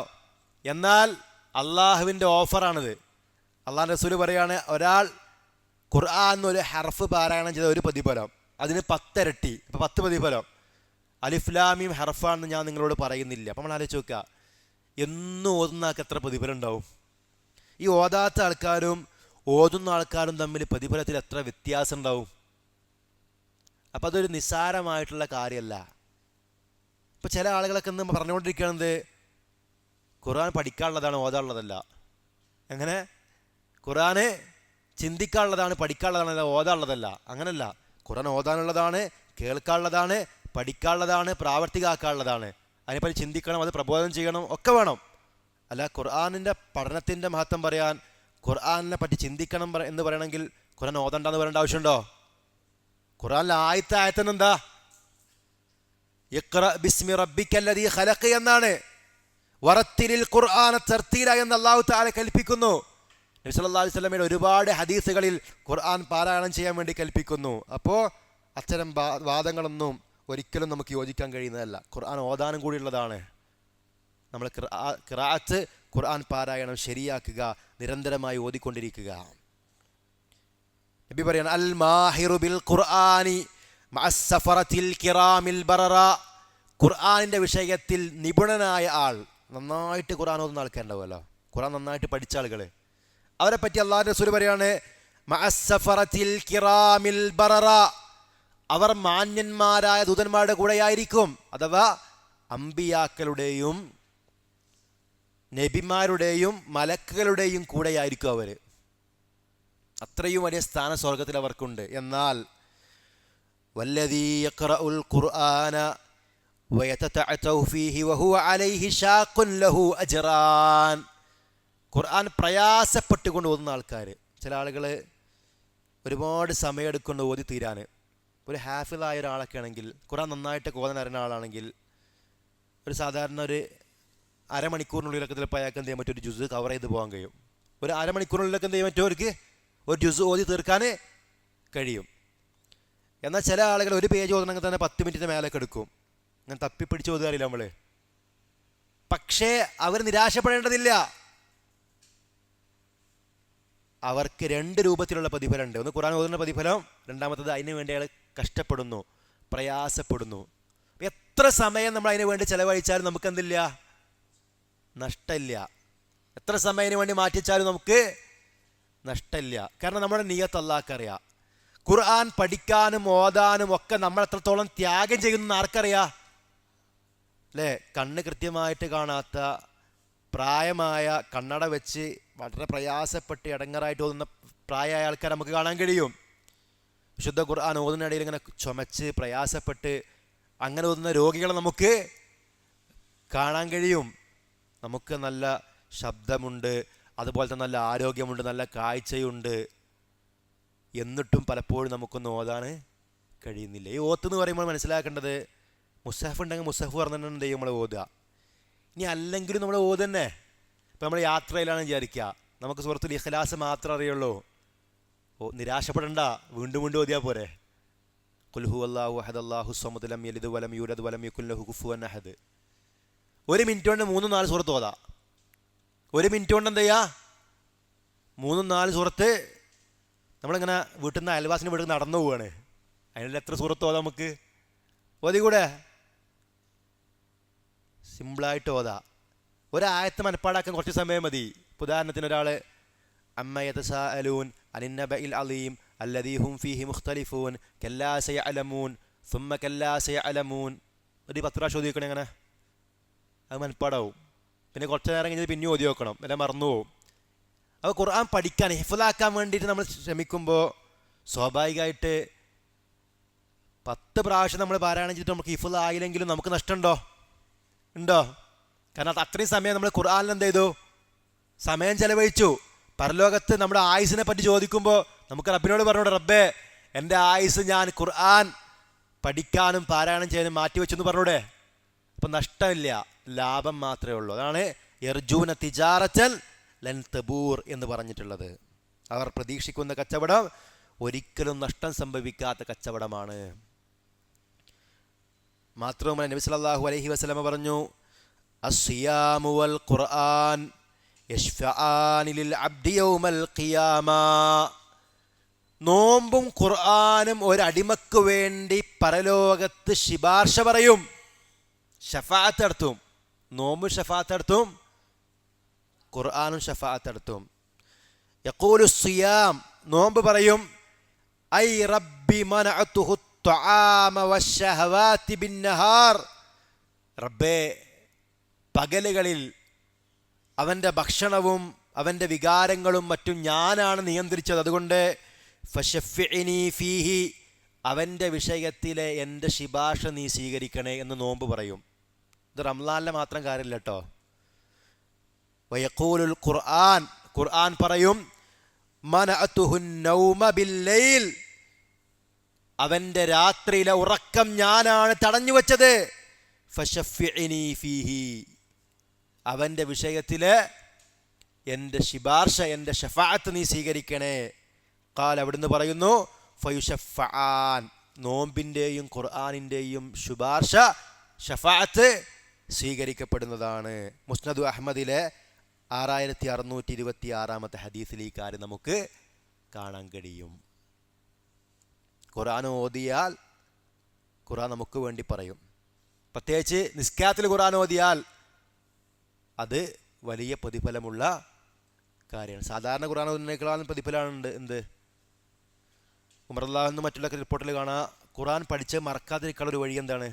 എന്നാൽ അള്ളാഹുവിൻ്റെ ഓഫറാണിത്. അള്ളാഹുവിൻ്റെ റസൂൽ പറയുകയാണ്, ഒരാൾ ഖുർആൻ ഒരു ഹർഫ് പാരായണം ചെയ്ത ഒരു പ്രതിഫലം, അതിന് 10 ഇരട്ടി, ഇപ്പോൾ 10 പ്രതിഫലം. അലിഫ്ലാമീം ഹർഫാണെന്ന് ഞാൻ നിങ്ങളോട് പറയുന്നില്ല. അപ്പം നമ്മൾ ആലോചിച്ച് നോക്കുക, എന്നും ഓതുന്ന ആൾക്ക് എത്ര പ്രതിഫലം ഉണ്ടാവും? ഈ ഓതാത്ത ആൾക്കാരും ഓതുന്ന ആൾക്കാരും തമ്മിൽ പ്രതിഫലത്തിൽ എത്ര വ്യത്യാസം ഉണ്ടാവും? അപ്പം അതൊരു നിസ്സാരമായിട്ടുള്ള കാര്യമല്ല. ഇപ്പം ചില ആളുകളൊക്കെ ഇന്ന് പറഞ്ഞുകൊണ്ടിരിക്കുന്നത് ഖുർആൻ പഠിക്കാനുള്ളതാണ്, ഓതാനുള്ളതല്ല. എങ്ങനെ? ഖുർആന് ചിന്തിക്കാനുള്ളതാണ്, പഠിക്കാനുള്ളതാണ്, ഓതാനുള്ളതല്ല. അങ്ങനല്ല. ഖുർആൻ ഓതാനുള്ളതാണ്, കേൾക്കാനുള്ളതാണ്, പഠിക്കാനുള്ളതാണ്, പ്രാവർത്തികമാക്കാനുള്ളതാണ്. അതിനെപ്പറ്റി ചിന്തിക്കണം, അത് പ്രബോധനം ചെയ്യണം, ഒക്കെ വേണം. അല്ല ഖുർആനിൻ്റെ പഠനത്തിൻ്റെ മഹത്വം പറയാൻ, ഖുർആനിനെ പറ്റി ചിന്തിക്കണം എന്ന് പറയണമെങ്കിൽ ഖുർആൻ ഓതണ്ടെന്ന് പറയേണ്ട ആവശ്യമുണ്ടോ? ഖുർആനിലെ ആയത്തന്നെ എന്താ? ഇഖ്റ ബിസ്മി റബ്ബിക്കല്ലദീ ഖലഖ് എന്നാണ്. വറത്തിലിൽ ഖുർആന തർത്തീല എന്ന് അല്ലാഹു തആല കൽപ്പിക്കുന്നു. നബി സല്ലല്ലാഹു അലൈഹി വസല്ലമയുടെ ഒരുപാട് ഹദീസുകളിൽ ഖുർആൻ പാരായണം ചെയ്യാൻ വേണ്ടി കൽപ്പിക്കുന്നു. അപ്പോൾ അത്തരം വാദങ്ങളൊന്നും ഒരിക്കലും നമുക്ക് യോജിക്കാൻ കഴിയുന്നതല്ല. ഖുർആൻ ഓതാനും കൂടിയുള്ളതാണ്. നമ്മൾ ഖിറാഅത്ത്, ഖുർആൻ പാരായണം ശരിയാക്കുക, നിരന്തരമായി ഓതിക്കൊണ്ടിരിക്കുക. നബി പറയാണ്, അൽ മാഹിറു ബിൽ ഖുർആനി മഅസ് സഫറത്തിൽ കിറാമിൽ ബററ. ഖുർആനിൻ്റെ വിഷയത്തിൽ നിപുണനായ ആൾ, നന്നായിട്ട് ഖുർആൻ ഓതുന്ന ആൾക്കാരുണ്ടാവുമല്ലോ, ഖുർആൻ നന്നായിട്ട് പഠിച്ച ആളുകൾ, അവരെ പറ്റി അല്ലാഹുവിൻ്റെ റസൂൽ പറയാണ്, മഅസ് സഫറത്തിൽ കിറാമിൽ ബററ, അവർ മാന്യന്മാരായ ദൂതന്മാരുടെ കൂടെയായിരിക്കും. അഥവാ അമ്പിയാക്കളുടെയും നബിമാരുടെയും മലക്കുകളുടെയും കൂടെയായിരിക്കും അവർ. അത്രയും വലിയ സ്ഥാന സ്വർഗത്തിൽ അവർക്കുണ്ട്. എന്നാൽ വല്ലദീ യഖ്റഉൽ ഖുർആന വയതതഅതഉ ഫീഹി വഹുവ അലൈഹി ഷാഖുൻ ലഹു അജ്റാൻ. ഖുർആൻ പ്രയാസപ്പെട്ടുകൊണ്ട് ഓതുന്ന ആൾക്കാർ, ചില ആളുകൾ ഒരുപാട് സമയമെടുക്കൊണ്ട് ഓതി തീരാൻ. ഒരു ഹാഫിളായ ഒരാളൊക്കെ ആണെങ്കിൽ, ഖുർആൻ നന്നായിട്ട് ഓതാൻ അറിയുന്ന ആളാണെങ്കിൽ, ഒരു സാധാരണ ഒരു അരമണിക്കൂറിനുള്ളിലൊക്കെ ചിലപ്പോൾ അയാൾക്ക് എന്ത് ചെയ്യാൻ പറ്റും? ഒരു ജുസ് കവർ ചെയ്ത് പോകാൻ കഴിയും. ഒരു അരമണിക്കൂറിനുള്ളിലൊക്കെ എന്ത് ചെയ്യാൻ പറ്റും? അവർക്ക് ഒരു ജുസ് ഓതി തീർക്കാൻ കഴിയും. എന്നാൽ ചില ആളുകൾ ഒരു പേജ് ഓതണമെങ്കിൽ തന്നെ 10 മിനിറ്റിന് മേലൊക്കെ എടുക്കും. ഞാൻ തപ്പിപ്പിടിച്ച് ഓതുകാറില്ല നമ്മൾ. പക്ഷേ അവർ നിരാശപ്പെടേണ്ടതില്ല. അവർക്ക് 2 രൂപത്തിലുള്ള പ്രതിഫലമുണ്ട്. ഒന്ന് ഖുർആൻ ഓതുന്ന പ്രതിഫലം, രണ്ടാമത്തത് അതിന് വേണ്ടി അയാൾ കഷ്ടപ്പെടുന്നു, പ്രയാസപ്പെടുന്നു. എത്ര സമയം നമ്മൾ അതിന് വേണ്ടി ചിലവഴിച്ചാലും നമുക്കെന്തില്ല? നഷ്ടമില്ല. എത്ര സമയം അതിന് വേണ്ടി മാറ്റിച്ചാലും നമുക്ക് നഷ്ടമില്ല. കാരണം നമ്മുടെ നിയ്യത്ത് അല്ലാഹുക്കറിയാം. ഖുർആൻ പഠിക്കാനും ഓതാനും ഒക്കെ നമ്മൾ എത്രത്തോളം ത്യാഗം ചെയ്യുന്ന ആർക്കറിയാം അല്ലേ? കണ്ണ് കൃത്യമായിട്ട് കാണാത്ത, പ്രായമായ, കണ്ണട വെച്ച് വളരെ പ്രയാസപ്പെട്ട് ഇടങ്ങറായിട്ട് ഓതുന്ന പ്രായമായ ആൾക്കാർ നമുക്ക് കാണാൻ കഴിയും. വിശുദ്ധ ഖുർആൻ ഓതുന്നതിനിടയിൽ ഇങ്ങനെ ചുമച്ച് പ്രയാസപ്പെട്ട് അങ്ങനെ ഓതുന്ന രോഗികളെ നമുക്ക് കാണാൻ കഴിയും. നമുക്ക് നല്ല ശബ്ദമുണ്ട്, അതുപോലെ തന്നെ നല്ല ആരോഗ്യമുണ്ട്, നല്ല കാഴ്ചയുണ്ട്. എന്നിട്ടും പലപ്പോഴും നമുക്കൊന്നും ഓതാൻ കഴിയുന്നില്ല. ഈ ഓത്തെന്ന് പറയുമ്പോൾ മനസ്സിലാക്കേണ്ടത്, മുസ്ഹഫ് ഉണ്ടെങ്കിൽ മുസ്ഹഫ് പറഞ്ഞിട്ടുണ്ടെങ്കിൽ നമ്മൾ ഓതുക. ഇനി അല്ലെങ്കിലും നമ്മൾ ഓതുതന്നെ. ഇപ്പം നമ്മൾ യാത്രയിലാണ് വിചാരിക്കുക, നമുക്ക് സൂറത്തുൽ ഇഖ്ലാസ് മാത്രമേ അറിയുള്ളൂ. നിരാശപ്പെടണ്ട, വീണ്ടും വീണ്ടും ഓതിയാൽ പോരെ. ഖുൽ ഹുവല്ലാഹു അഹദ് അല്ലാഹു സ്വമദ് ലം യലിദ് വലം യൂലദ് വലം യകുൽ ലഹു കുഫുവൻ അഹദ്. 1 മിനിറ്റ് കൊണ്ട് 3-4 സൂറത്ത് ഓതാ. 1 മിനിറ്റ് കൊണ്ട് എന്ത് ചെയ്യുക? 3-4 സൂറത്ത്. നമ്മളിങ്ങനെ വീട്ടിൽ നിന്ന് അയൽവാസിൻ്റെ വീട്ടിൽ നടന്നു പോവുകയാണ്, അതിനുള്ള എത്ര സൂറത്ത് ഓതാ നമുക്ക്? ഓതികൂടെ? സിമ്പിളായിട്ട് ഓതാ. ഒരായത്ത് മനപ്പാടാക്കാൻ കുറച്ച് സമയം മതി. ഉദാഹരണത്തിന് ഒരാൾ അമ്മ യതസാഅലൂൻ അനിന്നബഇൽ അലീം അല്ലദീ ഹും ഫീഹി മുഖ്തലിഫൂൻ കല്ലാ സയഅലമൂൻ സുമ്മ കല്ലാ സയഅലമൂൻ ഒരു 10 പ്രാവശ്യം ഓതി വെക്കണം. എങ്ങനെ? അത് മനപ്പാടാവും. പിന്നെ കുറച്ച് നേരം കഴിഞ്ഞ് പിന്നെ ഓതി വെക്കണം, എല്ലാം മറന്നു പോവും. അപ്പോൾ ഖുർആൻ പഠിക്കാൻ, ഹിഫ്ളാക്കാൻ വേണ്ടിയിട്ട് നമ്മൾ ശ്രമിക്കുമ്പോൾ സ്വാഭാവികമായിട്ട് 10 പ്രാവശ്യം നമ്മൾ പാരായണം ചെയ്തിട്ട് നമുക്ക് ഹിഫ്ള് ആയില്ലെങ്കിലും നമുക്ക് നഷ്ടമുണ്ടോ? ഉണ്ടോ? കാരണം അത് അത്രയും സമയം നമ്മൾ ഖുർആനിൽ എന്ത് ചെയ്തു? സമയം ചെലവഴിച്ചു. പരലോകത്ത് നമ്മുടെ ആയുസിനെ പറ്റി ചോദിക്കുമ്പോൾ നമുക്ക് റബ്ബിനോട് പറഞ്ഞോട്, റബ്ബേ എൻ്റെ ആയുസ് ഞാൻ ഖുർആൻ പഠിക്കാനും പാരായണം ചെയ്യാനും മാറ്റിവെച്ചെന്ന് പറഞ്ഞൂടെ? അപ്പം നഷ്ടമില്ല, ലാഭം മാത്രമേ ഉള്ളൂ. അതാണ് യർജൂന തിജാറത്തൻ ലൻ തബൂർ എന്ന് പറഞ്ഞിട്ടുള്ളത്. അവർ പ്രതീക്ഷിക്കുന്ന കച്ചവടം ഒരിക്കലും നഷ്ടം സംഭവിക്കാത്ത കച്ചവടമാണ്. മാത്രവുമല്ല നബി സല്ലല്ലാഹു അലൈഹി വസല്ലമ പറഞ്ഞു, അസ്സിയാമു വൽ ഖുർആൻ യശ്ഫഅാനി ലിൽ അബ്ദി യൗമൽ ഖിയാമ. നോമ്പും ഖുർആനും ഒരടിമക്ക് വേണ്ടി പരലോകത്ത് ശുപാർശ പറയും, ഷഫാഅത്ത് നടത്തും. നോമ്പും ഷഫാഅത്ത് നടത്തും, ഖുർആനും ഷഫാഅത്ത് നടത്തും. യഖൂലു സിയാം, നോമ്പ് പറയും, ഐ റബ്ബി മനഅതുഹു ത്വആമ വശഹവാതി ബിന്നഹാർ. റബ്ബേ, പകലുകളിൽ അവൻ്റെ ഭക്ഷണവും അവൻ്റെ വികാരങ്ങളും മറ്റും ഞാനാണ് നിയന്ത്രിച്ചത്, അതുകൊണ്ട് ഫശഫിഇനി ഫീഹി, അവൻ്റെ വിഷയത്തിലെ എൻ്റെ ശുപാർശ നീ സ്വീകരിക്കണേ എന്ന് നോമ്പ് പറയും. ഇത് റംളാനിലെ മാത്രം കാര്യമില്ല കേട്ടോ. വയഖൂലുൽ ഖുർആൻ, ഖുർആൻ പറയും, മനഅതുഹു നൗമ ബില്ലൈൽ, അവൻ്റെ രാത്രിയിലെ ഉറക്കം ഞാനാണ് തടഞ്ഞു വച്ചത്. ഫശഫിഇനി ഫീഹി, അവൻ്റെ വിഷയത്തിലെ എൻ്റെ ശുപാർശ, എൻ്റെ ഷഫാഅത്ത് നീ സ്വീകരിക്കണേ. ഖാൽ, അവിടുന്ന് പറയുന്നു, ഫയുഷഫഅൻ, നോമ്പിൻ്റെയും ഖുർആനിൻ്റെയും ശുപാർശ, ഷഫാഅത്ത് സ്വീകരിക്കപ്പെടുന്നതാണ്. മുസ്നദ് അഹ്മദിലെ 6626 ഹദീസിൽ ഈ കാര്യം നമുക്ക് കാണാൻ കഴിയും. ഖുർആൻ ഓതിയാൽ ഖുർആൻ നമുക്ക് വേണ്ടി പറയും. പ്രത്യേകിച്ച് നിസ്കാരത്തിൽ ഖുർആൻ ഓതിയാൽ അത് വലിയ പ്രതിഫലമുള്ള കാര്യമാണ്. സാധാരണ ഖുർആൻ ഓതുന്നതിനേക്കാളും പ്രതിഫലമുണ്ട്. എന്ത്? ഉമർ റളിയല്ലാഹു അൻഹു മറ്റുള്ള റിപ്പോർട്ടിൽ കാണാം, ഖുർആൻ പഠിച്ച് മറക്കാതിരിക്കാനുള്ള ഒരു വഴി എന്താണ്?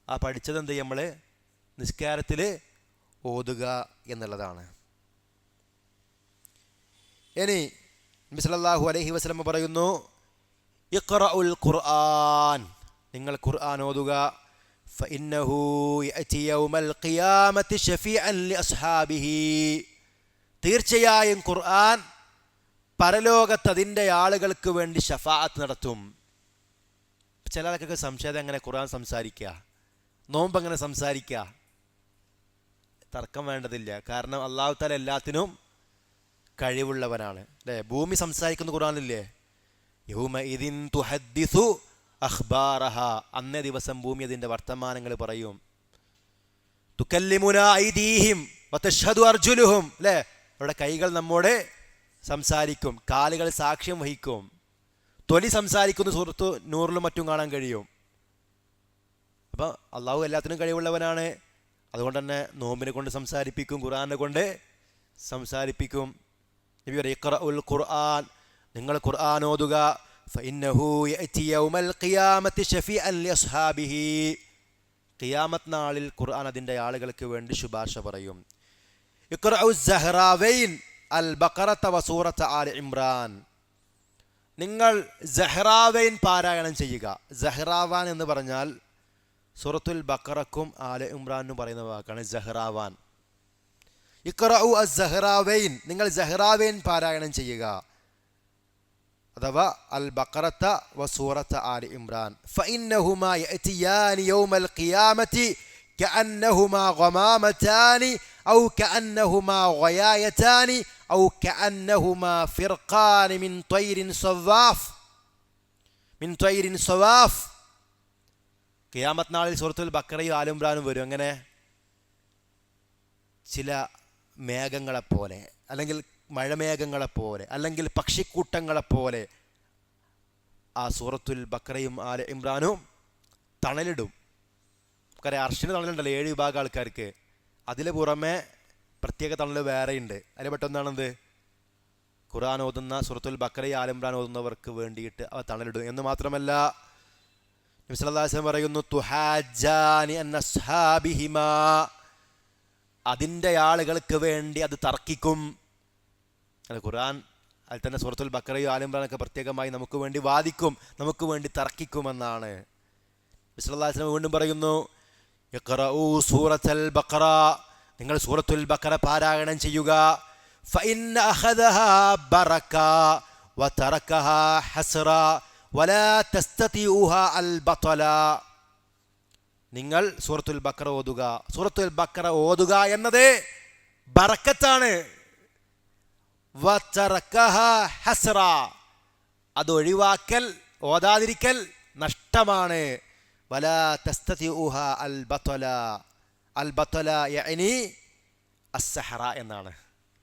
ആ പഠിച്ചത് എന്ത് ചെയ്യും? നമ്മൾ നിസ്കാരത്തിൽ ഓതുക എന്നുള്ളതാണ്. ഇനി നബി സല്ലല്ലാഹു അലൈഹി വസല്ലം പറയുന്നു, ഇഖ്റഉൽ ഖുർആൻ, നിങ്ങൾ ഖുർആൻ ഓതുക. ഫഇന്നഹു യഅതി യൗമൽ ഖിയാമത്തി ശഫീഅൻ ലിഅസ്ഹാബിഹി, തീർച്ചയായും ഖുർആൻ പരലോകത്ത് അതിൻ്റെ ആളുകൾക്ക് വേണ്ടി ഷഫാഅത്ത് നടത്തും. ചില ആൾക്കൊക്കെ സംശയം, എങ്ങനെ ഖുർആൻ സംസാരിക്കുക, നോമ്പ് എങ്ങനെ സംസാരിക്കുക? തർക്കം വേണ്ടതില്ല. കാരണം അല്ലാഹു തആല എല്ലാത്തിനും കഴിവുള്ളവനാണ്, അല്ലേ? ഭൂമി സംസാരിക്കുന്ന ഖുർആനില്ലേ, യൗമഇദിൻ തുഹദ്ദിസു അഖ്ബാറഹ, അന്നേ ദിവസം ഭൂമി അതിൻ്റെ വർത്തമാനങ്ങൾ പറയും. തുകല്ലിമുനാ ഐദീഹിം വതശ്ഹദു അർജുലുഹും, അല്ലേ? അവരുടെ കൈകൾ നമ്മോട് സംസാരിക്കും, കാലുകൾ സാക്ഷ്യം വഹിക്കും. തൊലി സംസാരിക്കുന്ന സൂറത്ത് നൂറിലും മറ്റും കാണാൻ കഴിയും. അപ്പം അള്ളാഹു എല്ലാത്തിനും കഴിവുള്ളവനാണ്. അതുകൊണ്ട് തന്നെ നോമ്പിനെ കൊണ്ട് സംസാരിപ്പിക്കും, ഖുർആനെ കൊണ്ട് സംസാരിപ്പിക്കും. നബി പറയും, ഇഖ്റഉൽ ഖുർആൻ, നിങ്ങൾ ഖുർആൻ ഓതുക. ഫഇന്നഹു യഅതി യൗമൽ ഖിയാമത്തി ശഫീഅൻ ലിഅസ്ഹാബിഹി, ഖിയാമത്ത് നാളിൽ ഖുർആൻ അതിൻ്റെ ആളുകൾക്ക് വേണ്ടി ശുപാർശ പറയും. ഇഖ്റഉ സഹ്റാവൈൻ അൽ ബഖറത വസൂറത ആലി ഇമ്രാൻ, നിങ്ങൾ സഹ്റാവൈൻ പാരായണം ചെയ്യുക. സഹ്റാവാൻ എന്ന് പറഞ്ഞാൽ സൂറത്തുൽ ബഖറക്കും ആല ഇമ്രാനും പറയുന്ന വാക്കാണ് സഹ്റാവാൻ. ഇഖ്റഉ അസ്സഹ്റാവൈൻ, നിങ്ങൾ സഹ്റാവൈൻ പാരായണം ചെയ്യുക, അഥവാ അൽ ബഖറത വസൂറത ആലി ഇമ്രാൻ. ഫഇന്നഹുമാ യഅതിയാനി യൗമൽ ഖിയാമത്തി കഅന്നഹുമാ ഗമാമതാനി ഔ കഅന്നഹുമാ ഗയായതാനി ഔ കഅന്നഹുമാ ഫിർഖാനി മിൻ ത്വയ്രിൻ സവാഫ്. ഖിയാമത്ത് നാളിൽ സൂറത്തുൽ ബഖറയും ആല ഇമ്രാനും വരും. അങ്ങനെ ചില മേഘങ്ങളെപ്പോലെ, അല്ലെങ്കിൽ മഴമേഘങ്ങളെപ്പോലെ, അല്ലെങ്കിൽ പക്ഷിക്കൂട്ടങ്ങളെപ്പോലെ ആ സൂറത്തുൽ ബഖറയും ആല ഇമ്രാനും തണലിടും. നമുക്കറിയാം, അർശിന് തണലുണ്ടല്ലോ 7 വിഭാഗം ആൾക്കാർക്ക്. അതിന് പുറമെ പ്രത്യേക തണൽ വേറെയുണ്ട്. അതിൽ പെട്ടെന്നാണെന്ത്? ഖുർആൻ ഓതുന്ന സൂറത്തുൽ ബഖറയും ആല ഇമ്രാൻ ഓതുന്നവർക്ക് വേണ്ടിയിട്ട് അവ തണലിടും. എന്ന് മാത്രമല്ല, നബി സല്ലല്ലാഹു അലൈഹി വസല്ലം പറയുന്നു, തുഹാജാനി അൻ അസ്ഹാബിഹിമാ, അതിൻ്റെ ആളുകൾക്ക് വേണ്ടി അത് തർക്കിക്കും. ഖുർആൻ അതിൽ തന്നെ സൂറത്തുൽ ബഖറയും ആൽ ഇംറാനൊക്കെ പ്രത്യേകമായി നമുക്ക് വേണ്ടി വാദിക്കും, നമുക്ക് വേണ്ടി തർക്കിക്കുമെന്നാണ്. നബി സല്ലല്ലാഹു അലൈഹി വസല്ലം വീണ്ടും പറയുന്നു, ഇഖ്റഊ സൂറത്തുൽ ബഖറ, നിങ്ങൾ സൂറത്തുൽ ബഖറ പാരായണം ചെയ്യുക. ഫഇന്ന അഖദഹാ ബറക വതറകഹാ ഹസ്റ വലാ തസ്തതിഉഹാ അൽ ബതല. നിങ്ങൾ സൂറത്തുൽ ബഖറ ഓതുക. സൂറത്തുൽ ബഖറ ഓതുക എന്നത് ബറക്കത്താണ്. വതറകഹാ ഹസ്റ, അത് ഒഴിവാക്കൽ, ഓതാതിരിക്കൽ നഷ്ടമാണ്. വലാ തസ്തതിഉഹാ അൽ ബതല. അൽ ബത്തല യഅനി അസ്സഹറ എന്നാണ്.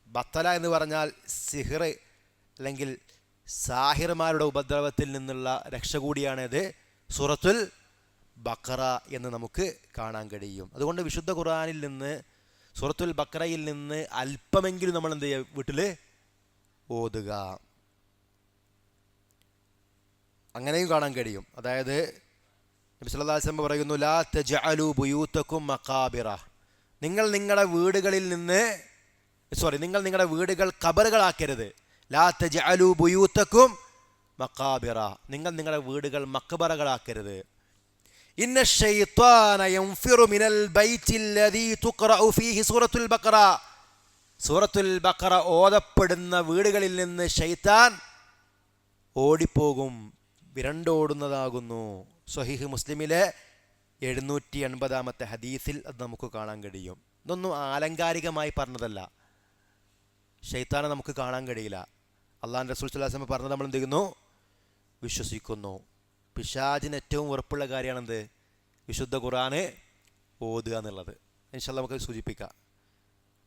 ബത്തല എന്ന് പറഞ്ഞാൽ സിഹിർ അല്ലെങ്കിൽ സാഹിർമാരുടെ ഉപദ്രവത്തിൽ നിന്നുള്ള രക്ഷ കൂടിയാണിത്. സൂറത്തുൽ ബഖറ എന്ന് നമുക്ക് കാണാൻ കഴിയും. അതുകൊണ്ട് വിശുദ്ധ ഖുർആനിൽ നിന്ന്, സൂറത്തുൽ ബഖറയിൽ നിന്ന് അല്പമെങ്കിലും നമ്മൾ എന്ത് ചെയ്യുക, വീട്ടിൽ ഓതുക. അങ്ങനെയും കാണാൻ കഴിയും. അതായത് നബി സല്ലല്ലാഹു അലൈഹി വസല്ലം പറയുന്നു, ലാ തജ്അലു ബുയൂതകും മഖാബിറ, നിങ്ങൾ നിങ്ങളുടെ വീടുകൾ ഖബറുകളാക്കരുത്. ലാ തജ്അലു ബുയൂതകും മഖാബിറ, നിങ്ങൾ നിങ്ങളുടെ വീടുകൾ മഖബറകളാക്കരുത്. ഇന്ന ശൈത്വാന യൻഫിറു മിനൽ ബൈത്തില്ലദീ തുഖറഉ ഫീഹി സൂറത്തുൽ ബഖറ, സൂറത്തുൽ ബഖറ ഓതപ്പെടുന്ന വീടുകളിൽ നിന്ന് ശൈത്താൻ ഓടിപ്പോകും, വിരണ്ടോടുന്നതാകുന്നു. സ്വഹീഹ് മുസ്ലിമിലെ 780 ഹദീസിൽ അത് നമുക്ക് കാണാൻ കഴിയും. ഇതൊന്നും ആലങ്കാരികമായി പറഞ്ഞതല്ല. ശൈത്താനെ നമുക്ക് കാണാൻ കഴിയില്ല. അള്ളാഹുവിൻ്റെ റസൂൽ സ്വല്ലല്ലാഹു അലൈഹി വസല്ലം പറഞ്ഞത് നമ്മൾ എന്ത് ചെയ്യുന്നു, വിശ്വസിക്കുന്നു. പിശാചിന് ഏറ്റവും ഉറപ്പുള്ള കാര്യമാണെന്ത്, വിശുദ്ധ ഖുർആന് ഓതുക എന്നുള്ളത്. ഇൻഷാ അല്ലാഹ് നമുക്ക് സൂചിപ്പിക്കാം.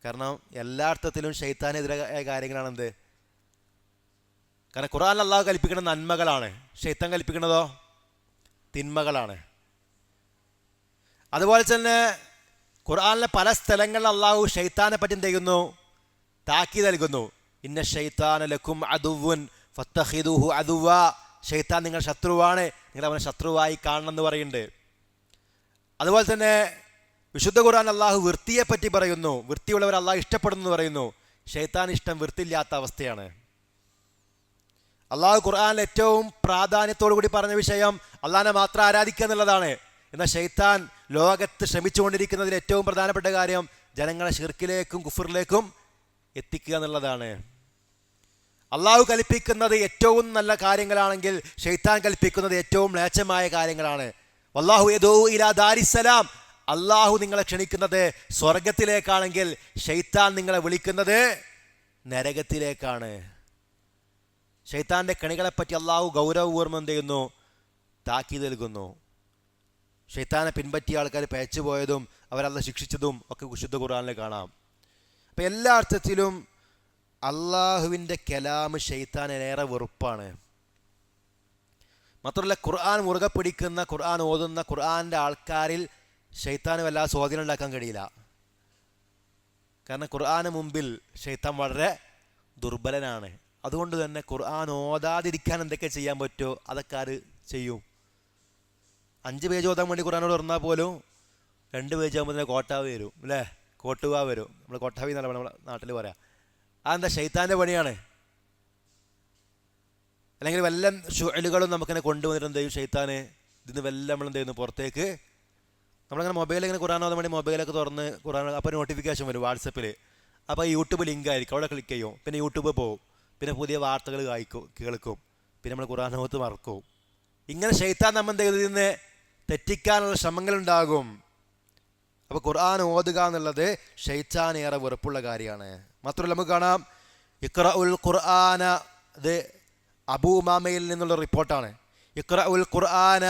കാരണം എല്ലാ അർത്ഥത്തിലും ശൈത്താനെതിരായ കാര്യങ്ങളാണെന്ത്, കാരണം ഖുർആനിൽ അള്ളാഹു കൽപ്പിക്കുന്ന നന്മകളാണ്, ശൈത്താൻ കൽപ്പിക്കുന്നതോ തിന്മകളാണ്. അതുപോലെ തന്നെ ഖുർആനിലെ പല സ്ഥലങ്ങളിൽ അള്ളാഹു ശൈത്താനെ പറ്റി എന്ത് ചെയ്യുന്നു, താക്കീത് നൽകുന്നു. ഇന്ന ശൈത്താന ലക്കും അദുവ്വുൻ ഫത്തഖിദൂഹു അദുവ്വ, ശൈത്താൻ നിങ്ങൾ ശത്രുവാണ്, നിങ്ങൾ അവനെ ശത്രുവായി കാണണം എന്ന് പറയുന്നുണ്ട്. അതുപോലെ തന്നെ വിശുദ്ധ ഖുർആൻ അള്ളാഹു വൃത്തിയെ പറ്റി പറയുന്നു, വൃത്തിയുള്ളവർ അള്ളാഹു ഇഷ്ടപ്പെടുന്നു എന്ന് പറയുന്നു. ശൈത്താൻ ഇഷ്ടം വൃത്തിയില്ലാത്ത അവസ്ഥയാണ്. അള്ളാഹു ഖുർആനിൽ ഏറ്റവും പ്രാധാന്യത്തോടു കൂടി പറഞ്ഞ വിഷയം അള്ളാഹിനെ മാത്രം ആരാധിക്കുക എന്നുള്ളതാണ്. എന്നാൽ ശൈത്താൻ ലോകത്ത് ശ്രമിച്ചുകൊണ്ടിരിക്കുന്നതിൽ ഏറ്റവും പ്രധാനപ്പെട്ട കാര്യം ജനങ്ങളെ ശിർക്കിലേക്കും കുഫറിലേക്കും എത്തിക്കുക എന്നുള്ളതാണ്. അള്ളാഹു കൽപ്പിക്കുന്നത് ഏറ്റവും നല്ല കാര്യങ്ങളാണെങ്കിൽ ശൈത്താൻ കൽപ്പിക്കുന്നത് ഏറ്റവും മ്ലേച്ഛമായ കാര്യങ്ങളാണ്. വല്ലാഹു യദൂ ഇലാ ദാരിസ്സലാം, അള്ളാഹു നിങ്ങളെ ക്ഷണിക്കുന്നത് സ്വർഗത്തിലേക്കാണെങ്കിൽ ശൈത്താൻ നിങ്ങളെ വിളിക്കുന്നത് നരകത്തിലേക്കാണ്. ശൈത്താൻ്റെ കണികളെപ്പറ്റി അള്ളാഹു ഗൗരവപൂർവ്വം എന്ത് ചെയ്യുന്നു, താക്കീത് നൽകുന്നു. ശൈത്താനെ പിൻപറ്റിയ ആൾക്കാർ പേച്ചു പോയതും അവരല്ല ശിക്ഷിച്ചതും ഒക്കെ വിശുദ്ധ ഖുർആനിൽ കാണാം. അപ്പം എല്ലാ അർത്ഥത്തിലും അള്ളാഹുവിൻ്റെ കലാം ശൈത്താനേറെ വെറുപ്പാണ്. മാത്രമല്ല ഖുർആൻ മുറുകെ പിടിക്കുന്ന, ഖുർആൻ ഓതുന്ന, ഖുർആൻ്റെ ആൾക്കാരിൽ ശൈത്താന് വല്ലാതെ സ്വാധീനം ഉണ്ടാക്കാൻ കഴിയില്ല. കാരണം ഖുർആന് മുമ്പിൽ ശൈത്താൻ വളരെ ദുർബലനാണ്. അതുകൊണ്ട് തന്നെ ഖുർആൻ ഓതാതിരിക്കാൻ എന്തൊക്കെ ചെയ്യാൻ പറ്റുമോ അതൊക്കെ ആര് ചെയ്യും. 5 പേജ് ഓതാൻ വേണ്ടി ഖുർആനോട് പറഞ്ഞാൽ പോലും 2 പേജ് ആകുമ്പോൾ തന്നെ കോട്ടാവ് വരും, അല്ലേ, കോട്ടുക വരും. നമ്മൾ കോട്ടാവി എന്നല്ല നമ്മുടെ നാട്ടിൽ പറയാം. അതെന്താ, ശൈത്താൻ്റെ പണിയാണ്. അല്ലെങ്കിൽ വല്ല ഷുഅലുകളും നമുക്കിങ്ങനെ കൊണ്ടുവന്നിട്ട് എന്ത് ചെയ്യും ശൈത്താന്, ഇതിന് വല്ല നമ്മൾ എന്ത് ചെയ്യുന്നു, പുറത്തേക്ക് നമ്മളിങ്ങനെ മൊബൈലിൽ ഇങ്ങനെ ഖുർആൻ ഓതാൻ വേണ്ടി മൊബൈലൊക്കെ തുറന്ന് ഖുർആൻ, അപ്പോൾ നോട്ടിഫിക്കേഷൻ വരും വാട്സപ്പിൽ. അപ്പോൾ യൂട്യൂബ് ലിങ്ക് ആയിരിക്കും, അവിടെ ക്ലിക്ക് ചെയ്യും, പിന്നെ യൂട്യൂബ് പോകും, പിന്നെ പുതിയ വാർത്തകൾ കേൾക്കും, പിന്നെ നമ്മൾ ഖുർആനോത്ത് മറക്കും. ഇങ്ങനെ ശൈത്താൻ നമ്മൾ എന്ത് ചെയ്തതിന് തെറ്റിക്കാനുള്ള ശ്രമങ്ങളുണ്ടാകും. അപ്പോൾ ഖുർആൻ ഓതുക എന്നുള്ളത് ശൈത്താൻ ഏറെ വെറുപ്പുള്ള കാര്യമാണ്. മാത്രമല്ല നമുക്ക് കാണാം, ഇഖ്റഉൽ ഖുർആന, ഇത് അബൂ ഉമാമയിൽ നിന്നുള്ള റിപ്പോർട്ടാണ്. ഇഖ്റഉൽ ഖുർആന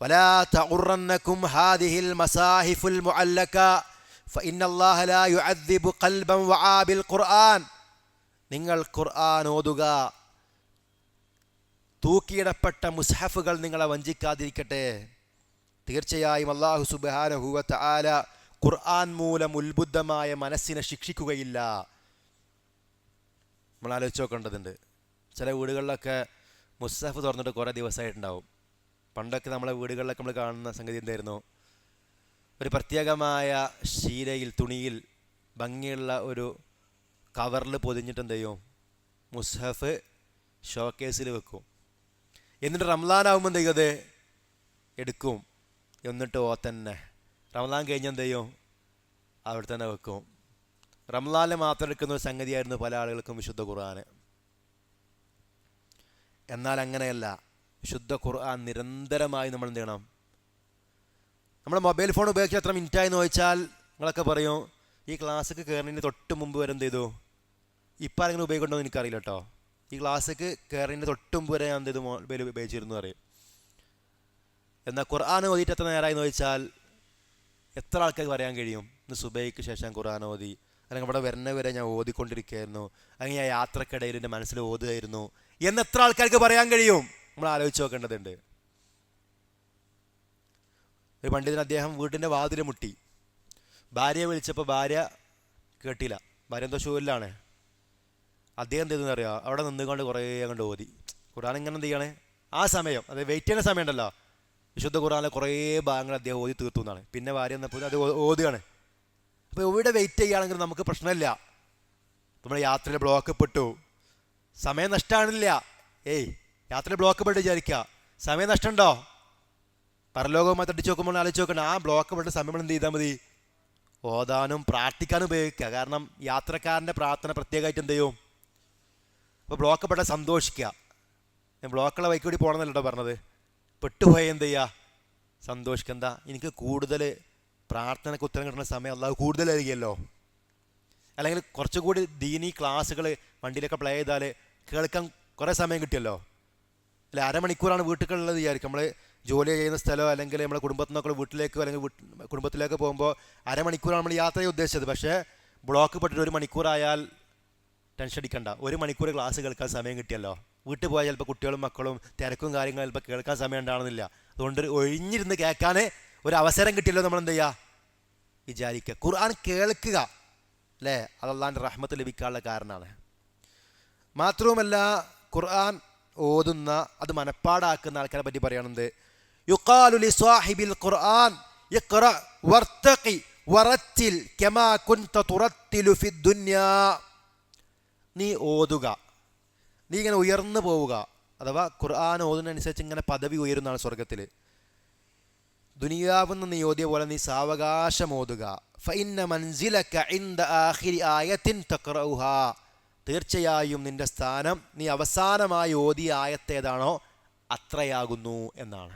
വലാ തഉറന്നകും ഹാദിഹിൽ മസാഹിഫുൽ മുഅല്ലക ഫഇന്നല്ലാഹ ലാ യുഅദ്ദിബു ഖൽബൻ വആബിൽ ഖുർആൻ. നിങ്ങൾ ഖുർആൻ ഓതുക, തൂക്കിയിടപ്പെട്ട മുസ്ഹഫുകൾ നിങ്ങളെ വഞ്ചിക്കാതിരിക്കട്ടെ. തീർച്ചയായും അല്ലാഹു സുബ്ഹാനഹു വ തആല ഖുർആൻ മൂലം ഉത്ബുദ്ധമായ മനസ്സിനെ ശിക്ഷിക്കുകയില്ല. നമ്മൾ ആലോചിച്ച് നോക്കേണ്ടതുണ്ട്. ചില വീടുകളിലൊക്കെ മുസ്ഹഫ് തുറന്നിട്ട് കുറേ ദിവസമായിട്ടുണ്ടാവും. പണ്ടൊക്കെ നമ്മളെ വീടുകളിലൊക്കെ നമ്മൾ കാണുന്ന സംഗതി എന്തായിരുന്നു, ഒരു പ്രത്യേകമായ ശീലയിൽ, തുണിയിൽ ഭംഗിയുള്ള ഒരു കവറിൽ പൊതിഞ്ഞിട്ട് എന്ത് ചെയ്യും, മുസ്ഹഫ് ഷോക്കേസിൽ വെക്കും. എന്നിട്ട് റംലാനാകുമ്പോൾ എന്ത് ചെയ്യും, അത് എടുക്കും. എന്നിട്ട് തന്നെ റംലാൻ കഴിഞ്ഞ് എന്ത് ചെയ്യും, അവിടെ തന്നെ വെക്കും. റംലാനിൽ മാത്രം എടുക്കുന്ന ഒരു സംഗതിയായിരുന്നു പല ആളുകൾക്കും വിശുദ്ധ ഖുർആൻ. എന്നാൽ അങ്ങനെയല്ല. വിശുദ്ധ ഖുർആൻ നിരന്തരമായി നമ്മൾ എന്ത് ചെയ്യണം? നമ്മൾ മൊബൈൽ ഫോൺ ഉപയോഗിച്ച് എത്ര മിനിറ്റായെന്ന് ചോദിച്ചാൽ നിങ്ങളൊക്കെ പറയും ഈ ക്ലാസ്സിക്ക് കയറുന്നതിന് തൊട്ട് മുമ്പ് വരെ എന്ത് ചെയ്തു, ഇപ്പം ആരെങ്കിലും ഉപയോഗിക്കണ്ടോ എന്ന് എനിക്കറിയില്ല കേട്ടോ. ഈ ക്ലാസ്സിക്ക് കയറുന്നതിന് തൊട്ട് മുമ്പ് വരെ ഞാൻ എന്ത് ചെയ്തു, മൊബൈൽ ഉപയോഗിച്ചിരുന്നു പറയും. എന്നാൽ ഖുർആൻ ഓതിയിട്ട് എത്ര നേരമായി എന്ന് ചോദിച്ചാൽ എത്ര ആൾക്കാർക്ക് പറയാൻ കഴിയും ഇന്ന് സുബൈക്ക് ശേഷം ഖുർആൻ ഓതി, അല്ലെങ്കിൽ ഇവിടെ വരുന്ന വരെ ഞാൻ ഓതിക്കൊണ്ടിരിക്കുകയായിരുന്നു, അല്ലെങ്കിൽ ഞാൻ യാത്രക്കിടയിൽ എൻ്റെ മനസ്സിൽ ഓതുകയായിരുന്നു എന്ന് എത്ര ആൾക്കാർക്ക് പറയാൻ കഴിയും? നമ്മൾ ആലോചിച്ച് നോക്കേണ്ടതുണ്ട്. ഒരു പണ്ഡിതൻ അദ്ദേഹം വീട്ടിൻ്റെ വാതിൽ മുട്ടി. ഭാര്യയെ വിളിച്ചപ്പോൾ ഭാര്യ കേട്ടില്ല. ഭാര്യ എന്തോ ഷൂവിലാണ്. അദ്ദേഹം എന്ത് ചെയ്തെന്ന് അറിയാം, അവിടെ നിന്നുകൊണ്ട് കുറേ അങ്ങോട്ട് ഓതി. ഖുർആൻ ഇങ്ങനെ എന്ത് ചെയ്യണേ, ആ സമയം അത് വെയിറ്റ് ചെയ്യുന്ന സമയം ഉണ്ടല്ലോ, വിശുദ്ധ ഖുർആനിലെ കുറേ ഭാഗങ്ങൾ അദ്ദേഹം ഓതി തീർത്തു എന്നാണ്. പിന്നെ ഭാര്യ എന്നപ്പോൾ അത് ഓതുകയാണ്. അപ്പോൾ എവിടെ വെയിറ്റ് ചെയ്യുകയാണെങ്കിൽ നമുക്ക് പ്രശ്നമില്ല. നമ്മൾ യാത്രയിൽ ബ്ലോക്ക് പെട്ടു, സമയം നഷ്ടമാണില്ല. യാത്രയിൽ ബ്ലോക്ക് പെട്ട് വിചാരിക്കുക, സമയം നഷ്ടമുണ്ടോ? പരലോകവുമായി തട്ടിച്ച് നോക്കുമ്പോൾ ആലോചിച്ച് നോക്കണം. ആ ബ്ലോക്ക് പെട്ട സമയം എന്ത് ചെയ്താൽ മതി, ഓതാനും പ്രാർത്ഥിക്കാനും ഉപയോഗിക്കുക. കാരണം യാത്രക്കാരൻ്റെ പ്രാർത്ഥന പ്രത്യേകമായിട്ട് എന്ത് ചെയ്യും, അപ്പോൾ ബ്ലോക്ക് പെട്ടാൽ സന്തോഷിക്കുക. ഞാൻ ബ്ലോക്കുള്ള വൈക്ക് കൂടി പോകണമെന്നല്ലോ പറഞ്ഞത്. പെട്ടുപോയ എന്ത് ചെയ്യുക, സന്തോഷിക്കുക. എന്താ, എനിക്ക് കൂടുതൽ പ്രാർത്ഥനയ്ക്ക് ഉത്തരം കിട്ടുന്ന സമയം അല്ലാതെ കൂടുതലായിരിക്കുമല്ലോ. അല്ലെങ്കിൽ കുറച്ചുകൂടി ദീനി ക്ലാസ്സുകൾ വണ്ടിയിലൊക്കെ പ്ലേ ചെയ്താൽ കേൾക്കാൻ കുറേ സമയം കിട്ടിയല്ലോ. അല്ലെ, അരമണിക്കൂറാണ് വീട്ടിലുള്ളത് വിചാരിക്കും. നമ്മൾ ജോലി ചെയ്യുന്ന സ്ഥലമോ അല്ലെങ്കിൽ നമ്മുടെ കുടുംബത്തിൽ നിന്നൊക്കെ വീട്ടിലേക്കോ അല്ലെങ്കിൽ കുടുംബത്തിലേക്ക് പോകുമ്പോൾ അരമണിക്കൂറാണ് നമ്മൾ യാത്ര ചെയ്യാൻ ഉദ്ദേശിച്ചത്. പക്ഷേ ബ്ലോക്ക് പെട്ടിട്ട് 1 മണിക്കൂറായാൽ ടെൻഷൻ അടിക്കണ്ട, 1 മണിക്കൂർ ക്ലാസ് കേൾക്കാൻ സമയം കിട്ടിയല്ലോ. വീട്ടിൽ പോയാൽ ചിലപ്പോൾ കുട്ടികളും മക്കളും തിരക്കും കാര്യങ്ങളും ചിലപ്പോൾ കേൾക്കാൻ സമയം ഉണ്ടാകുന്നില്ല. അതുകൊണ്ട് ഒഴിഞ്ഞിരുന്ന് കേൾക്കാൻ ഒരു അവസരം കിട്ടിയല്ലോ നമ്മൾ എന്ത് ചെയ്യുക, വിചാരിക്കുക. ഖുർആൻ കേൾക്കുക അല്ലേ, അത് അള്ളാഹിൻ്റെ റഹ്മത്ത് ലഭിക്കാനുള്ള കാരണമാണ്. മാത്രവുമല്ല ഖുർആൻ ഓതുന്ന, അത് മനപ്പാടാക്കുന്ന ആൾക്കാരെ പറ്റി പറയുന്നത്, യുഖാലു ലി സാഹിബിൽ ഖുർആൻ ഇഖ്റ വർതഖി വറത്തിൽ കമാ കുൻത തുറത്തിലു ഫിദ് ദുനിയാ. നീ ഓതുക, നീ ഇങ്ങനെ ഉയർന്നു പോവുക. അഥവാ ഖുർആൻ ഓതുന്നതനുസരിച്ച് ഇങ്ങനെ പദവി ഉയരുന്നതാണ് സ്വർഗത്തിൽ. ദുനിയാവെന്ന് നീ ഓതിയ പോലെ നീ സാവകാശം ഓതുക. ഫഇന്ന മൻസിലക ഇൻദ ആഖിരി ആയത്തിൻ തഖറഉഹാ. തീർച്ചയായും നിന്റെ സ്ഥാനം നീ അവസാനമായി ഓതിയ ആയത്തേതാണോ അത്രയാകുന്നു എന്നാണ്.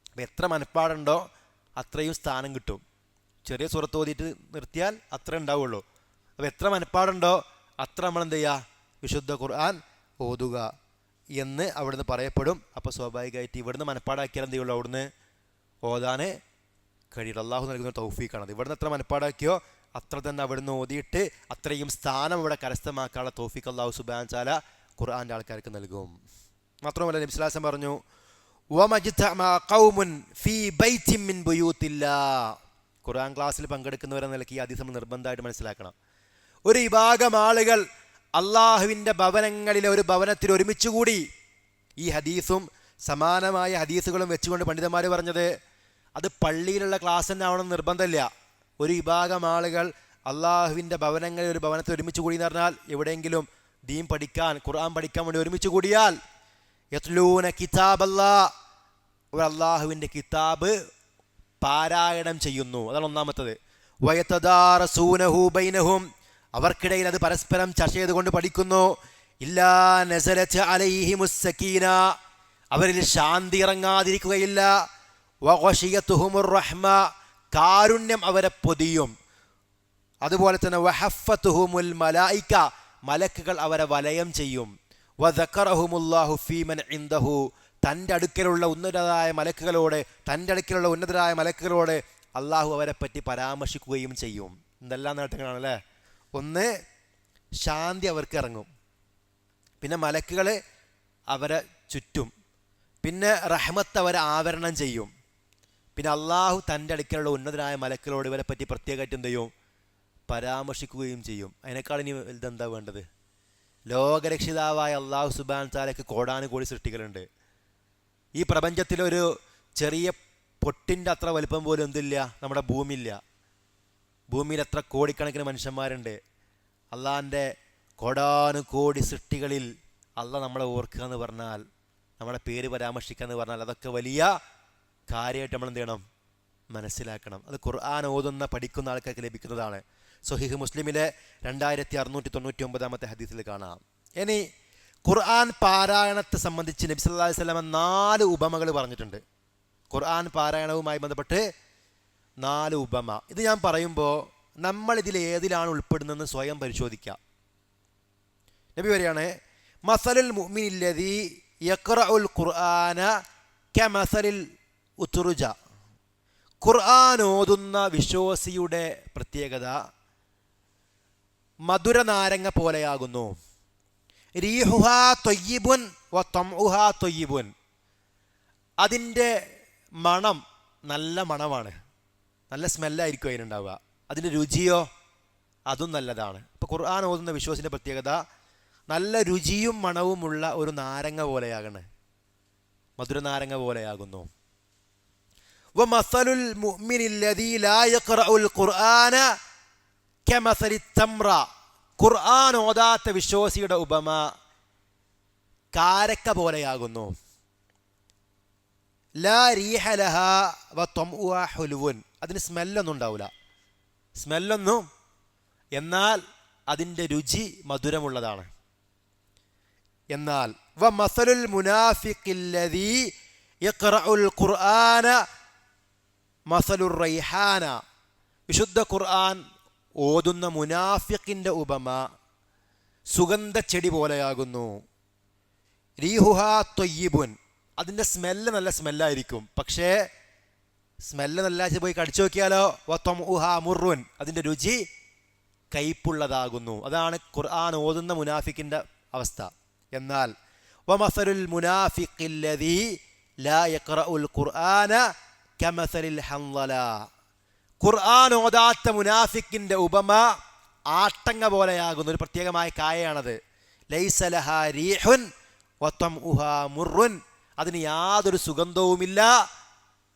അപ്പം എത്ര മനപ്പാടുണ്ടോ അത്രയും സ്ഥാനം കിട്ടും. ചെറിയ സൂറത്ത് ഓതിയിട്ട് നിർത്തിയാൽ അത്ര ഉണ്ടാവുള്ളൂ. അപ്പോൾ എത്ര മനപ്പാടുണ്ടോ അത്ര നമ്മൾ എന്ത് ചെയ്യുക, വിശുദ്ധ ഖുർആൻ ഓതുക എന്ന് അവിടുന്ന് പറയപ്പെടും. അപ്പോൾ സ്വാഭാവികമായിട്ട് ഇവിടുന്ന് മനപ്പാടാക്കിയാൽ എന്ത് ചെയ്യുള്ളൂ, അവിടുന്ന് ഓതാൻ കഴിയില്ല. അള്ളാഹു നൽകുന്ന തൗഫീഖാണത്. ഇവിടുന്ന് എത്ര മനപ്പാടാക്കിയോ അത്ര തന്നെ അവിടുന്ന് ഓതിയിട്ട് അത്രയും സ്ഥാനം ഇവിടെ കരസ്ഥമാക്കാനുള്ള തൗഫീഖ് അള്ളാഹു സുബ്ഹാനഹു വതആല ഖുർആൻ്റെ ആൾക്കാർക്ക് നൽകും. മാത്രമല്ല നബി സ്വല്ലല്ലാഹു അലൈഹി വസല്ലം പറഞ്ഞു, വമജ്തമഅ ഖൗമുൻ ഫീ ബൈത്തിൻ മിൻ ബുയൂത്തില്ലാഹ്. ഖുർആൻ ക്ലാസ്സിൽ പങ്കെടുക്കുന്നവരെ നിലയ്ക്ക് ഈ ഹദീസ് നമ്മൾ നിർബന്ധമായിട്ട് മനസ്സിലാക്കണം. ഒരു വിഭാഗം ആളുകൾ അള്ളാഹുവിൻ്റെ ഭവനങ്ങളിലെ ഒരു ഭവനത്തിൽ ഒരുമിച്ചുകൂടി. ഈ ഹദീസും സമാനമായ ഹദീസുകളും വെച്ചുകൊണ്ട് പണ്ഡിതന്മാർ പറഞ്ഞത് അത് പള്ളിയിലുള്ള ക്ലാസ് തന്നെ ആവണമെന്ന് നിർബന്ധമില്ല. ഒരു വിഭാഗം ആളുകൾ അള്ളാഹുവിൻ്റെ ഭവനങ്ങളിൽ ഒരു ഭവനത്തിൽ ഒരുമിച്ച് കൂടി എന്ന് പറഞ്ഞാൽ എവിടെയെങ്കിലും ദീൻ പഠിക്കാൻ, ഖുർആൻ പഠിക്കാൻ വേണ്ടി ഒരുമിച്ച് കൂടിയാൽ യത്ലൂന കിതാബല്ലാഹ്, ഒരു അള്ളാഹുവിൻ്റെ കിതാബ് പാരായണം ചെയ്യുന്നു. അതാണ് ഒന്നാമത്തത്. വയതദാറസൂനഹു ബൈനഹും, അവർക്കിടയിൽ അത് പരസ്പരം ചർച്ച ചെയ്തുകൊണ്ട് പഠിക്കുന്നു. ഇല്ലാ നസലത് അലൈഹിമുസ് സകീന, അവരിൽ ശാന്തി ഇറങ്ങാതിരിക്കുകയില്ല. വഗശിയതുഹുമുർ റഹ്മ, കാരുണ്യം അവരെ പൊതിയും. അതുപോലെ തന്നെ വഹഫത്തുഹുമുൽ മലായിക, മലക്കുകൾ അവരെ വലയം ചെയ്യും. വദക്കറഹുമുല്ലാഹു ഫീമൻ ഇൻദഹു, തൻ്റെ അടുക്കലുള്ള ഉന്നതരായ മലക്കുകളോട്, തൻ്റെ അടുക്കലുള്ള ഉന്നതരായ മലക്കുകളോട് അള്ളാഹു അവരെ പറ്റി പരാമർശിക്കുകയും ചെയ്യും. എന്തെല്ലാം നേട്ടങ്ങളാണ് അല്ലേ. ഒന്ന്, ശാന്തി അവർക്ക് ഇറങ്ങും. പിന്നെ മലക്കുകൾ അവരെ ചുറ്റും. പിന്നെ റഹ്മത്ത് അവരെ ആവരണം ചെയ്യും. പിന്നെ അള്ളാഹു തൻ്റെ അടുക്കലുള്ള ഉന്നതരായ മലക്കുകളോട് ഇവരെ പറ്റി പ്രത്യേകമായിട്ട് എന്ത് ചെയ്യും, പരാമർശിക്കുകയും ചെയ്യും. അതിനേക്കാൾ ഇനി ഇതെന്താ വേണ്ടത്? ലോകരക്ഷിതാവായ അള്ളാഹു സുബ്ഹാനഹു വതആലയ്ക്ക് കോടാനുകോടി സൃഷ്ടികളുണ്ട്. ഈ പ്രപഞ്ചത്തിലൊരു ചെറിയ പൊട്ടിൻ്റെ അത്ര വലിപ്പം പോലും എന്തില്ല, നമ്മുടെ ഭൂമിയില്ല. ഭൂമിയിൽ എത്ര കോടിക്കണക്കിന് മനുഷ്യന്മാരുണ്ട്. അള്ളാഹിൻ്റെ കോടാനുകോടി സൃഷ്ടികളിൽ അള്ളാഹ് നമ്മളെ ഓർക്കുക എന്ന് പറഞ്ഞാൽ, നമ്മുടെ പേര് പരാമർശിക്കുക എന്ന് പറഞ്ഞാൽ അതൊക്കെ വലിയ കാര്യമായിട്ട് നമ്മൾ എന്ത് ചെയ്യണം, മനസ്സിലാക്കണം. അത് ഖുർആൻ ഓതുന്ന പഠിക്കുന്ന ആൾക്കാർക്ക് ലഭിക്കുന്നതാണ്. സ്വഹീഹ് മുസ്ലിമിലെ 2699 ഹദീസിൽ കാണാം. ഇനി ഖുർആൻ പാരായണത്തെ സംബന്ധിച്ച് നബി സല്ലല്ലാഹു അലൈഹി വസല്ലം 4 ഉപമകൾ പറഞ്ഞിട്ടുണ്ട്. ഖുർആൻ പാരായണവുമായി ബന്ധപ്പെട്ട് 4 ഉപമ. ഇത് ഞാൻ പറയുമ്പോൾ നമ്മളിതിൽ ഏതിലാണ് ഉൾപ്പെടുന്നതെന്ന് സ്വയം പരിശോധിക്കാം. നബി പറയാണ്, മസലുൽ മുഅ്മിനില്ലദീ യഖറഉൽ ഖുർആന കമസലിൽ ഉത്റുജ. ഖുർആൻ ഓതുന്ന വിശ്വാസിയുടെ പ്രത്യേകത മധുര നാരങ്ങ പോലെയാകുന്നു. റീഹുഹാ ത്വയ്യിബുൻ വ തംഉഹാ ത്വയ്യിബുൻ. അതിൻ്റെ മണം നല്ല മണമാണ്, നല്ല സ്മെല്ലായിരിക്കും അതിനുണ്ടാവുക. അതിൻ്റെ രുചിയോ അതും നല്ലതാണ്. ഇപ്പോൾ ഖുർആൻ ഓതുന്ന വിശ്വാസിൻ്റെ പ്രത്യേകത നല്ല രുചിയും മണവുമുള്ള ഒരു നാരങ്ങ പോലെയാകണേ, മധുര നാരങ്ങ പോലെയാകുന്നു. വമസലുൽ മുഅ്മിനില്ലദീ ലാ യഖറഉൽ ഖുർആന കമസലി തംറ. ഖുർആൻ ഓതാത്ത വിശ്വാസിയുടെ ഉപമ കാരക്ക പോലെയാകുന്നു. ലാ റീഹ ലഹാ വ തംഉഹാ ഹുൽവുൻ. അതിന് സ്മെല്ലൊന്നും ഉണ്ടാവില്ല, സ്മെല്ലൊന്നും, എന്നാൽ അതിൻ്റെ രുചി മധുരമുള്ളതാണ്. എന്നാൽ വമസലുൽ മുനാഫിഖില്ലദീ യഖറഉൽ ഖുർആന മസലുർ റൈഹാന. വിശുദ്ധ ഖുർആൻ ഓതുന്ന മുനാഫിഖിൻ്റെ ഉപമ സുഗന്ധ ചെടി പോലെയാകുന്നു. റീഹുഹാ ത്വയ്യിബുൻ. അതിൻ്റെ സ്മെല്ല് നല്ല സ്മെല്ലായിരിക്കും, പക്ഷേ സ്മെല്ല് നല്ല പോയി കടിച്ചു നോക്കിയാലോ വതംഉഹാ മുറുൻ. അതിൻ്റെ രുചി കയ്പുള്ളതാകുന്നു. അതാണ് ഖുർആൻ ഓതുന്ന മുനാഫിഖിൻ്റെ അവസ്ഥ. എന്നാൽ വമസലുൽ മുനാഫിഖില്ലദീ ലാ യഖറഉൽ ഖുർആന കമസലിൽ ഹൻളല. ഖുർആൻ ഓതാത്ത മുനാഫിക്കിൻ്റെ ഉപമ ആട്ടങ്ങ പോലെയാകുന്നു. ഒരു പ്രത്യേകമായ കായയാണത്. ലൈസ ലഹാ റീഹുൻ വതംഉഹാ മുറുൻ. അതിന് യാതൊരു സുഗന്ധവുമില്ല,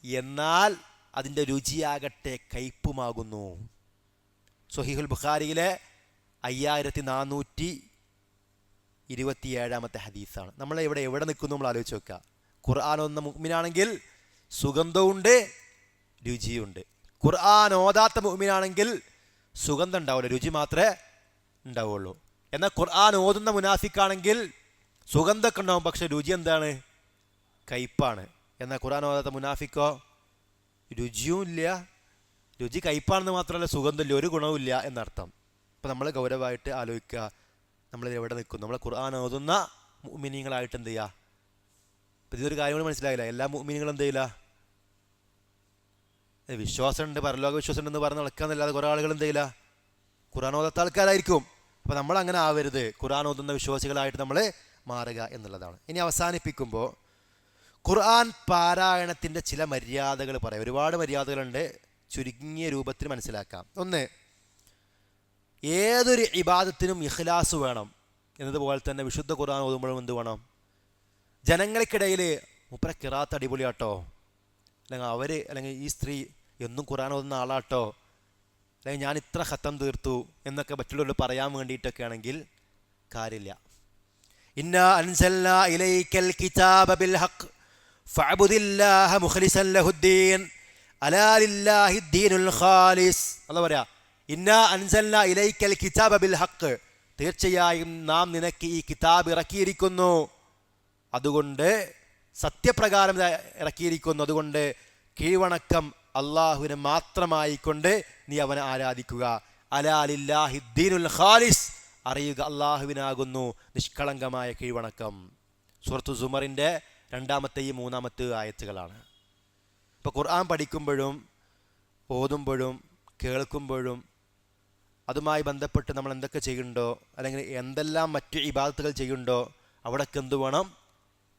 എന്നാൽ അതിൻ്റെ രുചിയാകട്ടെ കയ്പുമാകുന്നു. സ്വഹീഹുൽ ബുഖാരിയിലെ 5427 ഹദീസാണ്. നമ്മളെവിടെ എവിടെ നിൽക്കുന്നു നമ്മൾ ആലോചിച്ച് നോക്കുക. ഖുർആൻ ഓതുന്ന മുഅ്മിനാണെങ്കിൽ സുഗന്ധമുണ്ട്, രുചിയുണ്ട്. ഖുർആൻ ഓതാത്ത മുഅ്മിനാണെങ്കിൽ സുഗന്ധം ഉണ്ടാവില്ല, രുചി മാത്രമേ ഉണ്ടാവുള്ളൂ. എന്നാൽ ഖുർആൻ ഓതുന്ന മുനാഫിക്കാണെങ്കിൽ സുഗന്ധമൊക്കെ ഉണ്ടാവും, പക്ഷെ രുചി എന്താണ്? കയ്പാണ്. എന്നാൽ ഖുർആൻ ഓതാത്ത മുനാഫിക്കോ രുചിയും ഇല്ല, രുചി കയ്പാണെന്ന് മാത്രമല്ല സുഗന്ധമില്ല, ഒരു ഗുണവുമില്ല എന്നർത്ഥം. അപ്പം നമ്മൾ ഗൗരവമായിട്ട് ആലോചിക്കുക, നമ്മൾ എവിടെ നിൽക്കുന്നു. നമ്മൾ ഖുർആൻ ഓതുന്ന മുഅ്മിനീങ്ങളായിട്ട് എന്ത് ചെയ്യുക? അപ്പം ഇതൊരു കാര്യം കൂടി മനസ്സിലായില്ല. എല്ലാ മുഅ്മിനീങ്ങളും എന്ത് ചെയ്യില്ല, വിശ്വാസമുണ്ട്, പരലോക വിശ്വാസം ഉണ്ടെന്ന് പറഞ്ഞ് നടക്കാന്നല്ലാതെ കുറേ ആളുകൾ എന്ത് ചെയ്യില്ല, ഖുർആൻ ഓതാത്ത ആൾക്കാരായിരിക്കും. അപ്പം നമ്മൾ അങ്ങനെ ആവരുത്, ഖുർആൻ ഓതുന്ന വിശ്വാസികളായിട്ട് നമ്മൾ മാറുക എന്നുള്ളതാണ്. ഇനി അവസാനിപ്പിക്കുമ്പോൾ ഖുർആൻ പാരായണത്തിൻ്റെ ചില മര്യാദകൾ പറയാം. ഒരുപാട് മര്യാദകളുണ്ട്, ചുരുങ്ങിയ രൂപത്തിൽ മനസ്സിലാക്കാം. ഒന്ന്, ഏതൊരു ഇബാദത്തിനും ഇഖ്ലാസ് വേണം എന്നതുപോലെ തന്നെ വിശുദ്ധ ഖുർആൻ ഓതുമ്പോഴും എന്ത് വേണം? ജനങ്ങൾക്കിടയിൽ മുപ്പര ഖിറാത്ത് അടിപൊളിയാട്ടോ, അല്ലെങ്കിൽ ഈ സ്ത്രീ എന്നും ഖുർആൻ ഓതുന്ന ആളാട്ടോ, അല്ലെങ്കിൽ ഞാൻ ഇത്ര ഖത്തം തീർത്തു എന്നൊക്കെ മറ്റുള്ളവരോട് പറയാൻ വേണ്ടിയിട്ടൊക്കെ ആണെങ്കിൽ കാര്യമില്ല. ഇന്നാ അൻസൽനാ ഇലൈക്കൽ കിതാബ ബിൽ ഹഖ് ഫഅബ്ദില്ലാഹ മുഖ്ലിസൻ ലഹുദ്ദീൻ അലാ ലില്ലാഹിദ്ദീനുൽ ഖാലിസ്. അല്ലാഹു പറയാ, ഇന്നാ അൻസൽനാ ഇലൈക്കൽ കിതാബ ബിൽ ഹഖ്. തീർച്ചയായും നാം നിനക്ക് ഈ കിതാബ് ഇറക്കിയിരിക്കുന്നു, അതുകൊണ്ട് സത്യപ്രകാരം ഇറക്കിയിരിക്കുന്നു, അതുകൊണ്ട് കീഴ്വണക്കം അള്ളാഹുവിനെ മാത്രമായിക്കൊണ്ട് നീ അവനെ ആരാധിക്കുക. അലാ ലില്ലാഹിദ്ദീനുൽ ഖാലിസ്. അറിയുക, അള്ളാഹുവിനാകുന്നു നിഷ്കളങ്കമായ കീഴ്വണക്കം. സൂറത്തു സുമറിൻ്റെ 2-ാമത്തെയും 3-ാമത്തെയും ആയത്തുകളാണ്. ഇപ്പോൾ ഖുർആൻ പഠിക്കുമ്പോഴും ഓതുമ്പോഴും കേൾക്കുമ്പോഴും അതുമായി ബന്ധപ്പെട്ട് നമ്മൾ എന്തൊക്കെ ചെയ്യുന്നുണ്ടോ, അല്ലെങ്കിൽ എന്തെല്ലാം മറ്റു ഇബാദത്തുകൾ ചെയ്യുന്നുണ്ടോ, അവിടേക്ക് എന്ത് വേണം?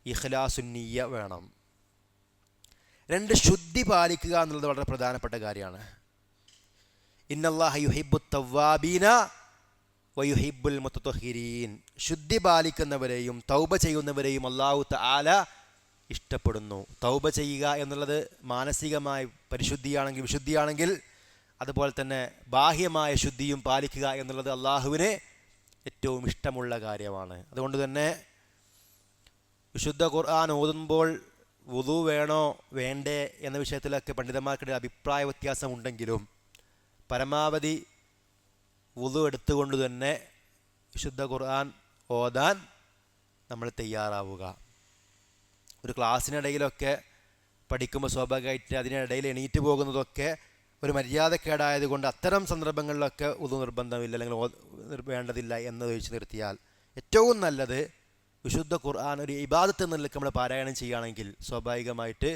ഇഖ്ലാസുന്നിയ്യ വേണം. 2, ശുദ്ധി പാലിക്കുക എന്നുള്ളത് വളരെ പ്രധാനപ്പെട്ട കാര്യമാണ്. ഇന്നല്ലാഹ യുഹിബ്ബുത് തവ്വാബീന വയുഹിബ്ബുൽ മുതത്വഹിരീൻ. ശുദ്ധി പാലിക്കുന്നവരെയും തൗബ ചെയ്യുന്നവരെയും അല്ലാഹു തആല ഇഷ്ടപ്പെടുന്നു. തൗബ ചെയ്യുക എന്നുള്ളത് മാനസികമായ പരിശുദ്ധിയാണെങ്കിൽ, വിശുദ്ധിയാണെങ്കിൽ, അതുപോലെ തന്നെ ബാഹ്യമായ ശുദ്ധിയും പാലിക്കുക എന്നുള്ളത് അള്ളാഹുവിനെ ഏറ്റവും ഇഷ്ടമുള്ള കാര്യമാണ്. അതുകൊണ്ട് തന്നെ വിശുദ്ധ ഖുർആൻ ഓതുമ്പോൾ വുളു വേണോ വേണ്ടേ എന്ന വിഷയത്തിലൊക്കെ പണ്ഡിതന്മാർക്കിടെ അഭിപ്രായ വ്യത്യാസമുണ്ടെങ്കിലും പരമാവധി വുളു എടുത്തുകൊണ്ട് തന്നെ വിശുദ്ധ ഖുർആൻ ഓതാൻ നമ്മൾ തയ്യാറാവുക. ഒരു ക്ലാസ്സിനിടയിലൊക്കെ പഠിക്കുമ്പോൾ സ്വാഭാവികമായിട്ട് അതിനിടയിൽ എണീറ്റ് പോകുന്നതൊക്കെ ഒരു മര്യാദക്കേടായതുകൊണ്ട് അത്തരം സന്ദർഭങ്ങളിലൊക്കെ വുളു നിർബന്ധമില്ല അല്ലെങ്കിൽ വേണ്ടതില്ല എന്ന് ഒഴിച്ച് നിർത്തിയാൽ ഏറ്റവും നല്ലത് വിശുദ്ധ ഖുർആൻ ഒരു ഇബാദത്ത് എന്ന നിലയ്ക്ക് നമ്മൾ പാരായണം ചെയ്യുകയാണെങ്കിൽ സ്വാഭാവികമായിട്ട്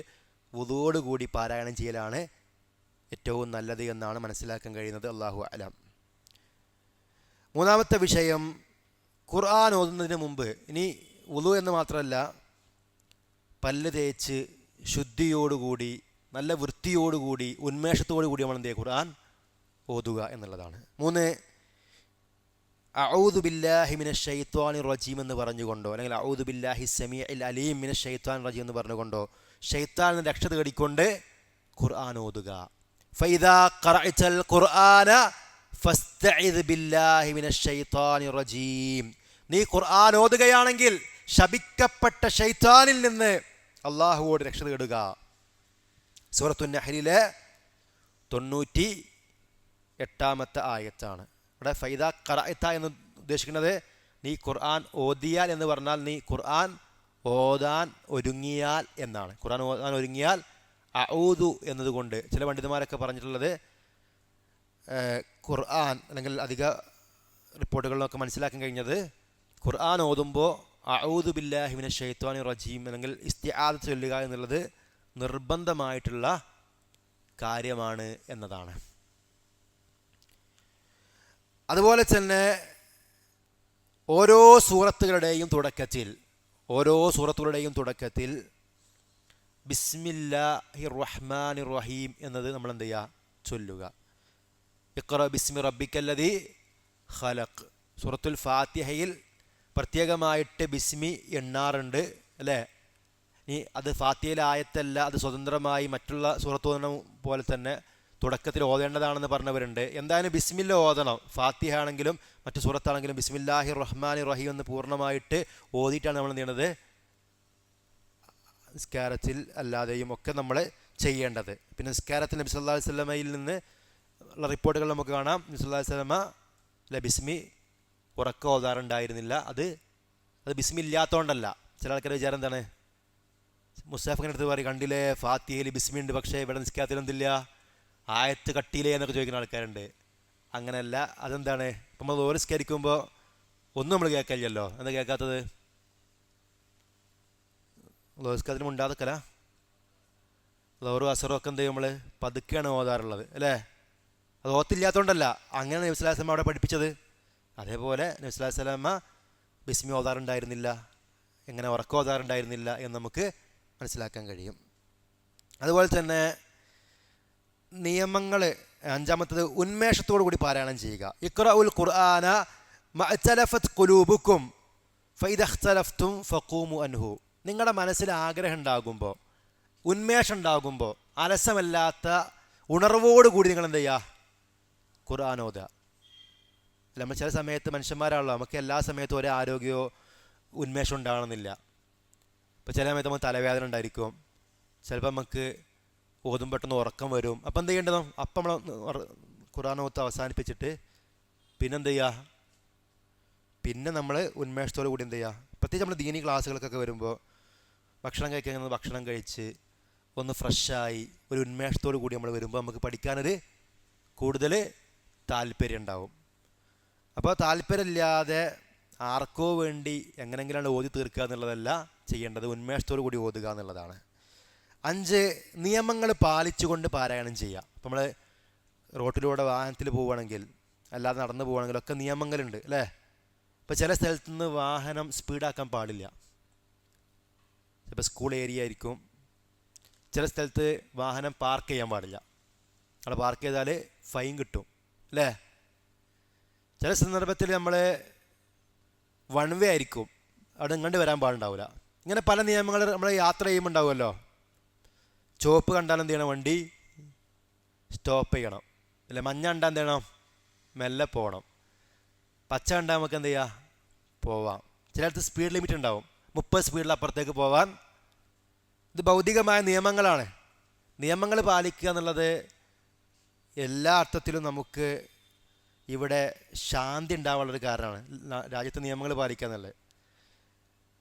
വുളുവോട് കൂടി പാരായണം ചെയ്യലാണ് ഏറ്റവും നല്ലത് എന്നാണ് മനസ്സിലാക്കാൻ കഴിയുന്നത്. അല്ലാഹു അലം. മൂന്നാമത്തെ വിഷയം, ഖുർആൻ ഓതുന്നതിന് മുമ്പ് ഇനി വുളു എന്ന് മാത്രമല്ല, പല്ല് തേച്ച് ശുദ്ധിയോടുകൂടി നല്ല വൃത്തിയോടുകൂടി ഉന്മേഷത്തോടു കൂടി നമ്മൾ എന്ത് ചെയ്യുക, ഖുർആൻ ഓതുക എന്നുള്ളതാണ്. 3, അഊദു ബില്ലാഹി മിനശ് ശൈത്വാനിർ റജീം എന്ന് പറഞ്ഞുകൊണ്ടോ അല്ലെങ്കിൽ അഊദു ബില്ലാഹി സമീഇൽ അലീം മിനശ് ശൈത്വാനിർ റജീം എന്ന് പറഞ്ഞുകൊണ്ടോ ശൈത്താനിൽ നിന്ന് രക്ഷ തേടിക്കൊണ്ട് ഖുർആൻ ഓതുക. ഫൈദാ ഖറഅതൽ ഖുർആന ഫസ്തഇദ് ബില്ലാഹി മിനശ് ശൈത്വാനിർ റജീം. നീ ഖുർആൻ ഓതുകയാണെങ്കിൽ ശപിക്കപ്പെട്ട ശൈത്താനിൽ നിന്ന് അല്ലാഹുവോട് രക്ഷ തേടുക. സൂറത്തുൻ നഹ്ലിലെ 98-ാമത്തെ ആയത്താണ്. ഇവിടെ ഫൈദാ ഖറഅത എന്ന് ഉദ്ദേശിക്കുന്നത് നീ ഖുർആൻ ഓതിയാൽ എന്ന് പറഞ്ഞാൽ നീ ഖുർആൻ ഓതാൻ ഒരുങ്ങിയാൽ എന്നാണ്. ഖുർആൻ ഓതാൻ ഒരുങ്ങിയാൽ അഊദു എന്നതുകൊണ്ട് ചില പണ്ഡിതന്മാരൊക്കെ പറഞ്ഞിട്ടുള്ളത് ഖുർആൻ അല്ലെങ്കിൽ അധിക റിപ്പോർട്ടുകളിലൊക്കെ മനസ്സിലാക്കാൻ കഴിഞ്ഞത് ഖുർആൻ ഓതുമ്പോൾ അഊദു ബില്ലാഹി മിനശ് ശൈത്വാനിർ റജീം അല്ലെങ്കിൽ ഇസ്തിആദത്ത് ചൊല്ലുക എന്നുള്ളത് നിർബന്ധമായിട്ടുള്ള കാര്യമാണ് എന്നതാണ്. അതുപോലെ തന്നെ ഓരോ സൂറത്തുകളുടെയും തുടക്കത്തിൽ ബിസ്മില്ലാഹിർ റഹ്മാനിർ റഹീം എന്നത് നമ്മൾ എന്ത് ചെയ്യുക, ചൊല്ലുക. ഇഖ്റ ബിസ്മി റബ്ബിക്കല്ലദീ ഖലഖ്. സൂറത്തുൽ ഫാത്തിഹയിൽ പ്രത്യേകമായിട്ട് ബിസ്മി എണ്ണാറുണ്ട് അല്ലേ. ഇനി അത് ഫാത്തിഹയിലെ ആയത്തല്ല, അത് സ്വതന്ത്രമായി മറ്റുള്ള സൂറത്ത് ഓതണം പോലെ തന്നെ തുടക്കത്തിൽ ഓതേണ്ടതാണെന്ന് പറഞ്ഞവരുണ്ട്. എന്തായാലും ബിസ്മില്ല ഓതണം. ഫാത്തിഹ ആണെങ്കിലും മറ്റു സൂറത്താണെങ്കിലും ബിസ്മില്ലാഹിർ റഹ്മാനിർ റഹീം എന്ന് പൂർണ്ണമായിട്ട് ഓതിയിട്ടാണ് നമ്മൾ എന്ത് ചെയ്യണത്, നിസ്കാരത്തിൽ അല്ലാതെയും ഒക്കെ നമ്മൾ ചെയ്യേണ്ടത്. പിന്നെ നിസ്കാരത്തിൽ നബി സല്ലല്ലാഹു അലൈഹി വസല്ലമയിൽ നിന്ന് ഉള്ള റിപ്പോർട്ടുകൾ നമുക്ക് കാണാം. നബി സല്ലല്ലാഹു അലൈഹി വസല്ലമ ബിസ്മി ഉറക്കം ഓതാറുണ്ടായിരുന്നില്ല. അത് ബിസ്മി ഇല്ലാത്തതുകൊണ്ടല്ല. ചില ആൾക്കാരുടെ വിചാരം എന്താണ്, മുസ്താഫിൻ്റെ അടുത്ത് പറയും കണ്ടില്ലേ ഫാത്തിഹയിൽ ബിസ്മി ഉണ്ട് പക്ഷേ ഇവിടെ നിസ്കാരത്തിൽ എന്തില്ല, ആയത്ത് കട്ടിയില്ലേ എന്നൊക്കെ ചോദിക്കുന്ന ആൾക്കാരുണ്ട്. അങ്ങനെയല്ല. അതെന്താണ്, ഇപ്പം നമ്മൾ ഓരോ നിസ്കരിക്കുമ്പോൾ ഒന്നും നമ്മൾ കേൾക്കില്ലല്ലോ. എന്താ കേൾക്കാത്തത്? ലോസ്കാരത്തിനും ഉണ്ടാകല ലോറും അസറും ഒക്കെ എന്ത് ചെയ്യും, നമ്മൾ പതുക്കെയാണ് ഓതാറുള്ളത് അല്ലേ. അത് ഓത്തില്ലാത്തതുകൊണ്ടല്ല, അങ്ങനെ നബി സ്വല്ലല്ലാഹു അലൈഹി വസല്ലം അവിടെ പഠിപ്പിച്ചത്. അതേപോലെ നബി സ്വല്ലല്ലാഹു അലൈഹി വസല്ലം ബിസ്മി ഓതാറുണ്ടായിരുന്നില്ല, എങ്ങനെ ഉറക്കം ഓതാറുണ്ടായിരുന്നില്ല എന്ന് നമുക്ക് മനസ്സിലാക്കാൻ കഴിയും. അതുപോലെ തന്നെ നിയമങ്ങൾ, 5-ാമത്തത് ഉന്മേഷത്തോടു കൂടി പാരായണം ചെയ്യുക. ഇഖ്റഉൽ ഖുർആന മഅ്തലഫത് ഖുലൂബുക്കും ഫഇദാ ഇഖ്തലഫ്തും ഫഖൂമു അൻഹു. നിങ്ങളുടെ മനസ്സിൽ ആഗ്രഹം ഉണ്ടാകുമ്പോൾ, ഉന്മേഷം ഉണ്ടാകുമ്പോൾ, അലസമല്ലാത്ത ഉണർവോടുകൂടി നിങ്ങൾ എന്ത് ചെയ്യുക, ഖുർആൻ ഓതുക. നമ്മൾ ചില സമയത്ത് മനുഷ്യന്മാരാണല്ലോ, നമുക്ക് എല്ലാ സമയത്തും ഒരേ ആരോഗ്യമോ ഉന്മേഷം ഉണ്ടാകണമെന്നില്ല. ഇപ്പോൾ ചില സമയത്ത് നമുക്ക് തലവേദന ഉണ്ടായിരിക്കും, ചിലപ്പോൾ നമുക്ക് ഓതും പെട്ടെന്ന് ഉറക്കം വരും. അപ്പം എന്ത് ചെയ്യേണ്ടതോ, അപ്പം നമ്മൾ ഖുർആൻ ഓത്ത് അവസാനിപ്പിച്ചിട്ട് പിന്നെന്ത് ചെയ്യുക, പിന്നെ നമ്മൾ ഉന്മേഷത്തോടു കൂടി എന്ത് ചെയ്യുക, പ്രത്യേകിച്ച് നമ്മൾ ദീനി ക്ലാസ്സുകൾക്കൊക്കെ വരുമ്പോൾ ഭക്ഷണം കഴിക്കാൻ ഭക്ഷണം കഴിച്ച് ഒന്ന് ഫ്രഷായി ഒരു ഉന്മേഷത്തോടു കൂടി നമ്മൾ വരുമ്പോൾ നമുക്ക് പഠിക്കാനൊരു കൂടുതൽ താല്പര്യം ഉണ്ടാവും. അപ്പോൾ താല്പര്യമില്ലാതെ ആർക്കോ വേണ്ടി എങ്ങനെയെങ്കിലാണ് ഓതി തീർക്കുക എന്നുള്ളതല്ല ചെയ്യേണ്ടത്, ഉന്മേഷത്തോടു കൂടി ഓതുക എന്നുള്ളതാണ്. 5, നിയമങ്ങൾ പാലിച്ചുകൊണ്ട് പാരായണം ചെയ്യുക. അപ്പോൾ നമ്മൾ റോട്ടിലൂടെ വാഹനത്തിൽ പോവുകയാണെങ്കിൽ അല്ലാതെ നടന്നു പോവുകയാണെങ്കിലൊക്കെ നിയമങ്ങളുണ്ട് അല്ലേ. ഇപ്പോൾ ചില സ്ഥലത്തു നിന്ന് വാഹനം സ്പീഡാക്കാൻ പാടില്ല. ഇപ്പോൾ സ്കൂൾ ഏരിയ ആയിരിക്കും. ചില സ്ഥലത്ത് വാഹനം പാർക്ക് ചെയ്യാൻ പാടില്ല. അവിടെ പാർക്ക് ചെയ്താൽ ഫൈൻ കിട്ടും അല്ലേ. ചില സന്ദർഭത്തിൽ നമ്മൾ വൺ വേ ആയിരിക്കും, അവിടെ ഇങ്ങോട്ട് വരാൻ പാടുണ്ടാവില്ല. ഇങ്ങനെ പല നിയമങ്ങൾ നമ്മൾ യാത്ര ചെയ്യുമ്പോൾ ഉണ്ടാവുമല്ലോ. ചുവപ്പ് കണ്ടാൽ എന്ത് ചെയ്യണം, വണ്ടി സ്റ്റോപ്പ് ചെയ്യണം. അല്ലെ മഞ്ഞ കണ്ടാൽ എന്ത് ചെയ്യണം, മെല്ലെ പോകണം. പച്ച കണ്ടാൽ നമുക്ക് എന്ത് ചെയ്യാം, പോവാം. ചിലടത്ത് സ്പീഡ് ലിമിറ്റ് ഉണ്ടാവും, 30 സ്പീഡിൽ അപ്പുറത്തേക്ക് പോവാൻ. ഇത് ഭൗതികമായ നിയമങ്ങളാണ്. നിയമങ്ങൾ പാലിക്കുക എന്നുള്ളത് എല്ലാ അർത്ഥത്തിലും നമുക്ക് ഇവിടെ ശാന്തി ഉണ്ടാവാനുള്ളൊരു കാരണമാണ്, രാജ്യത്തെ നിയമങ്ങൾ പാലിക്കുക എന്നുള്ളത്.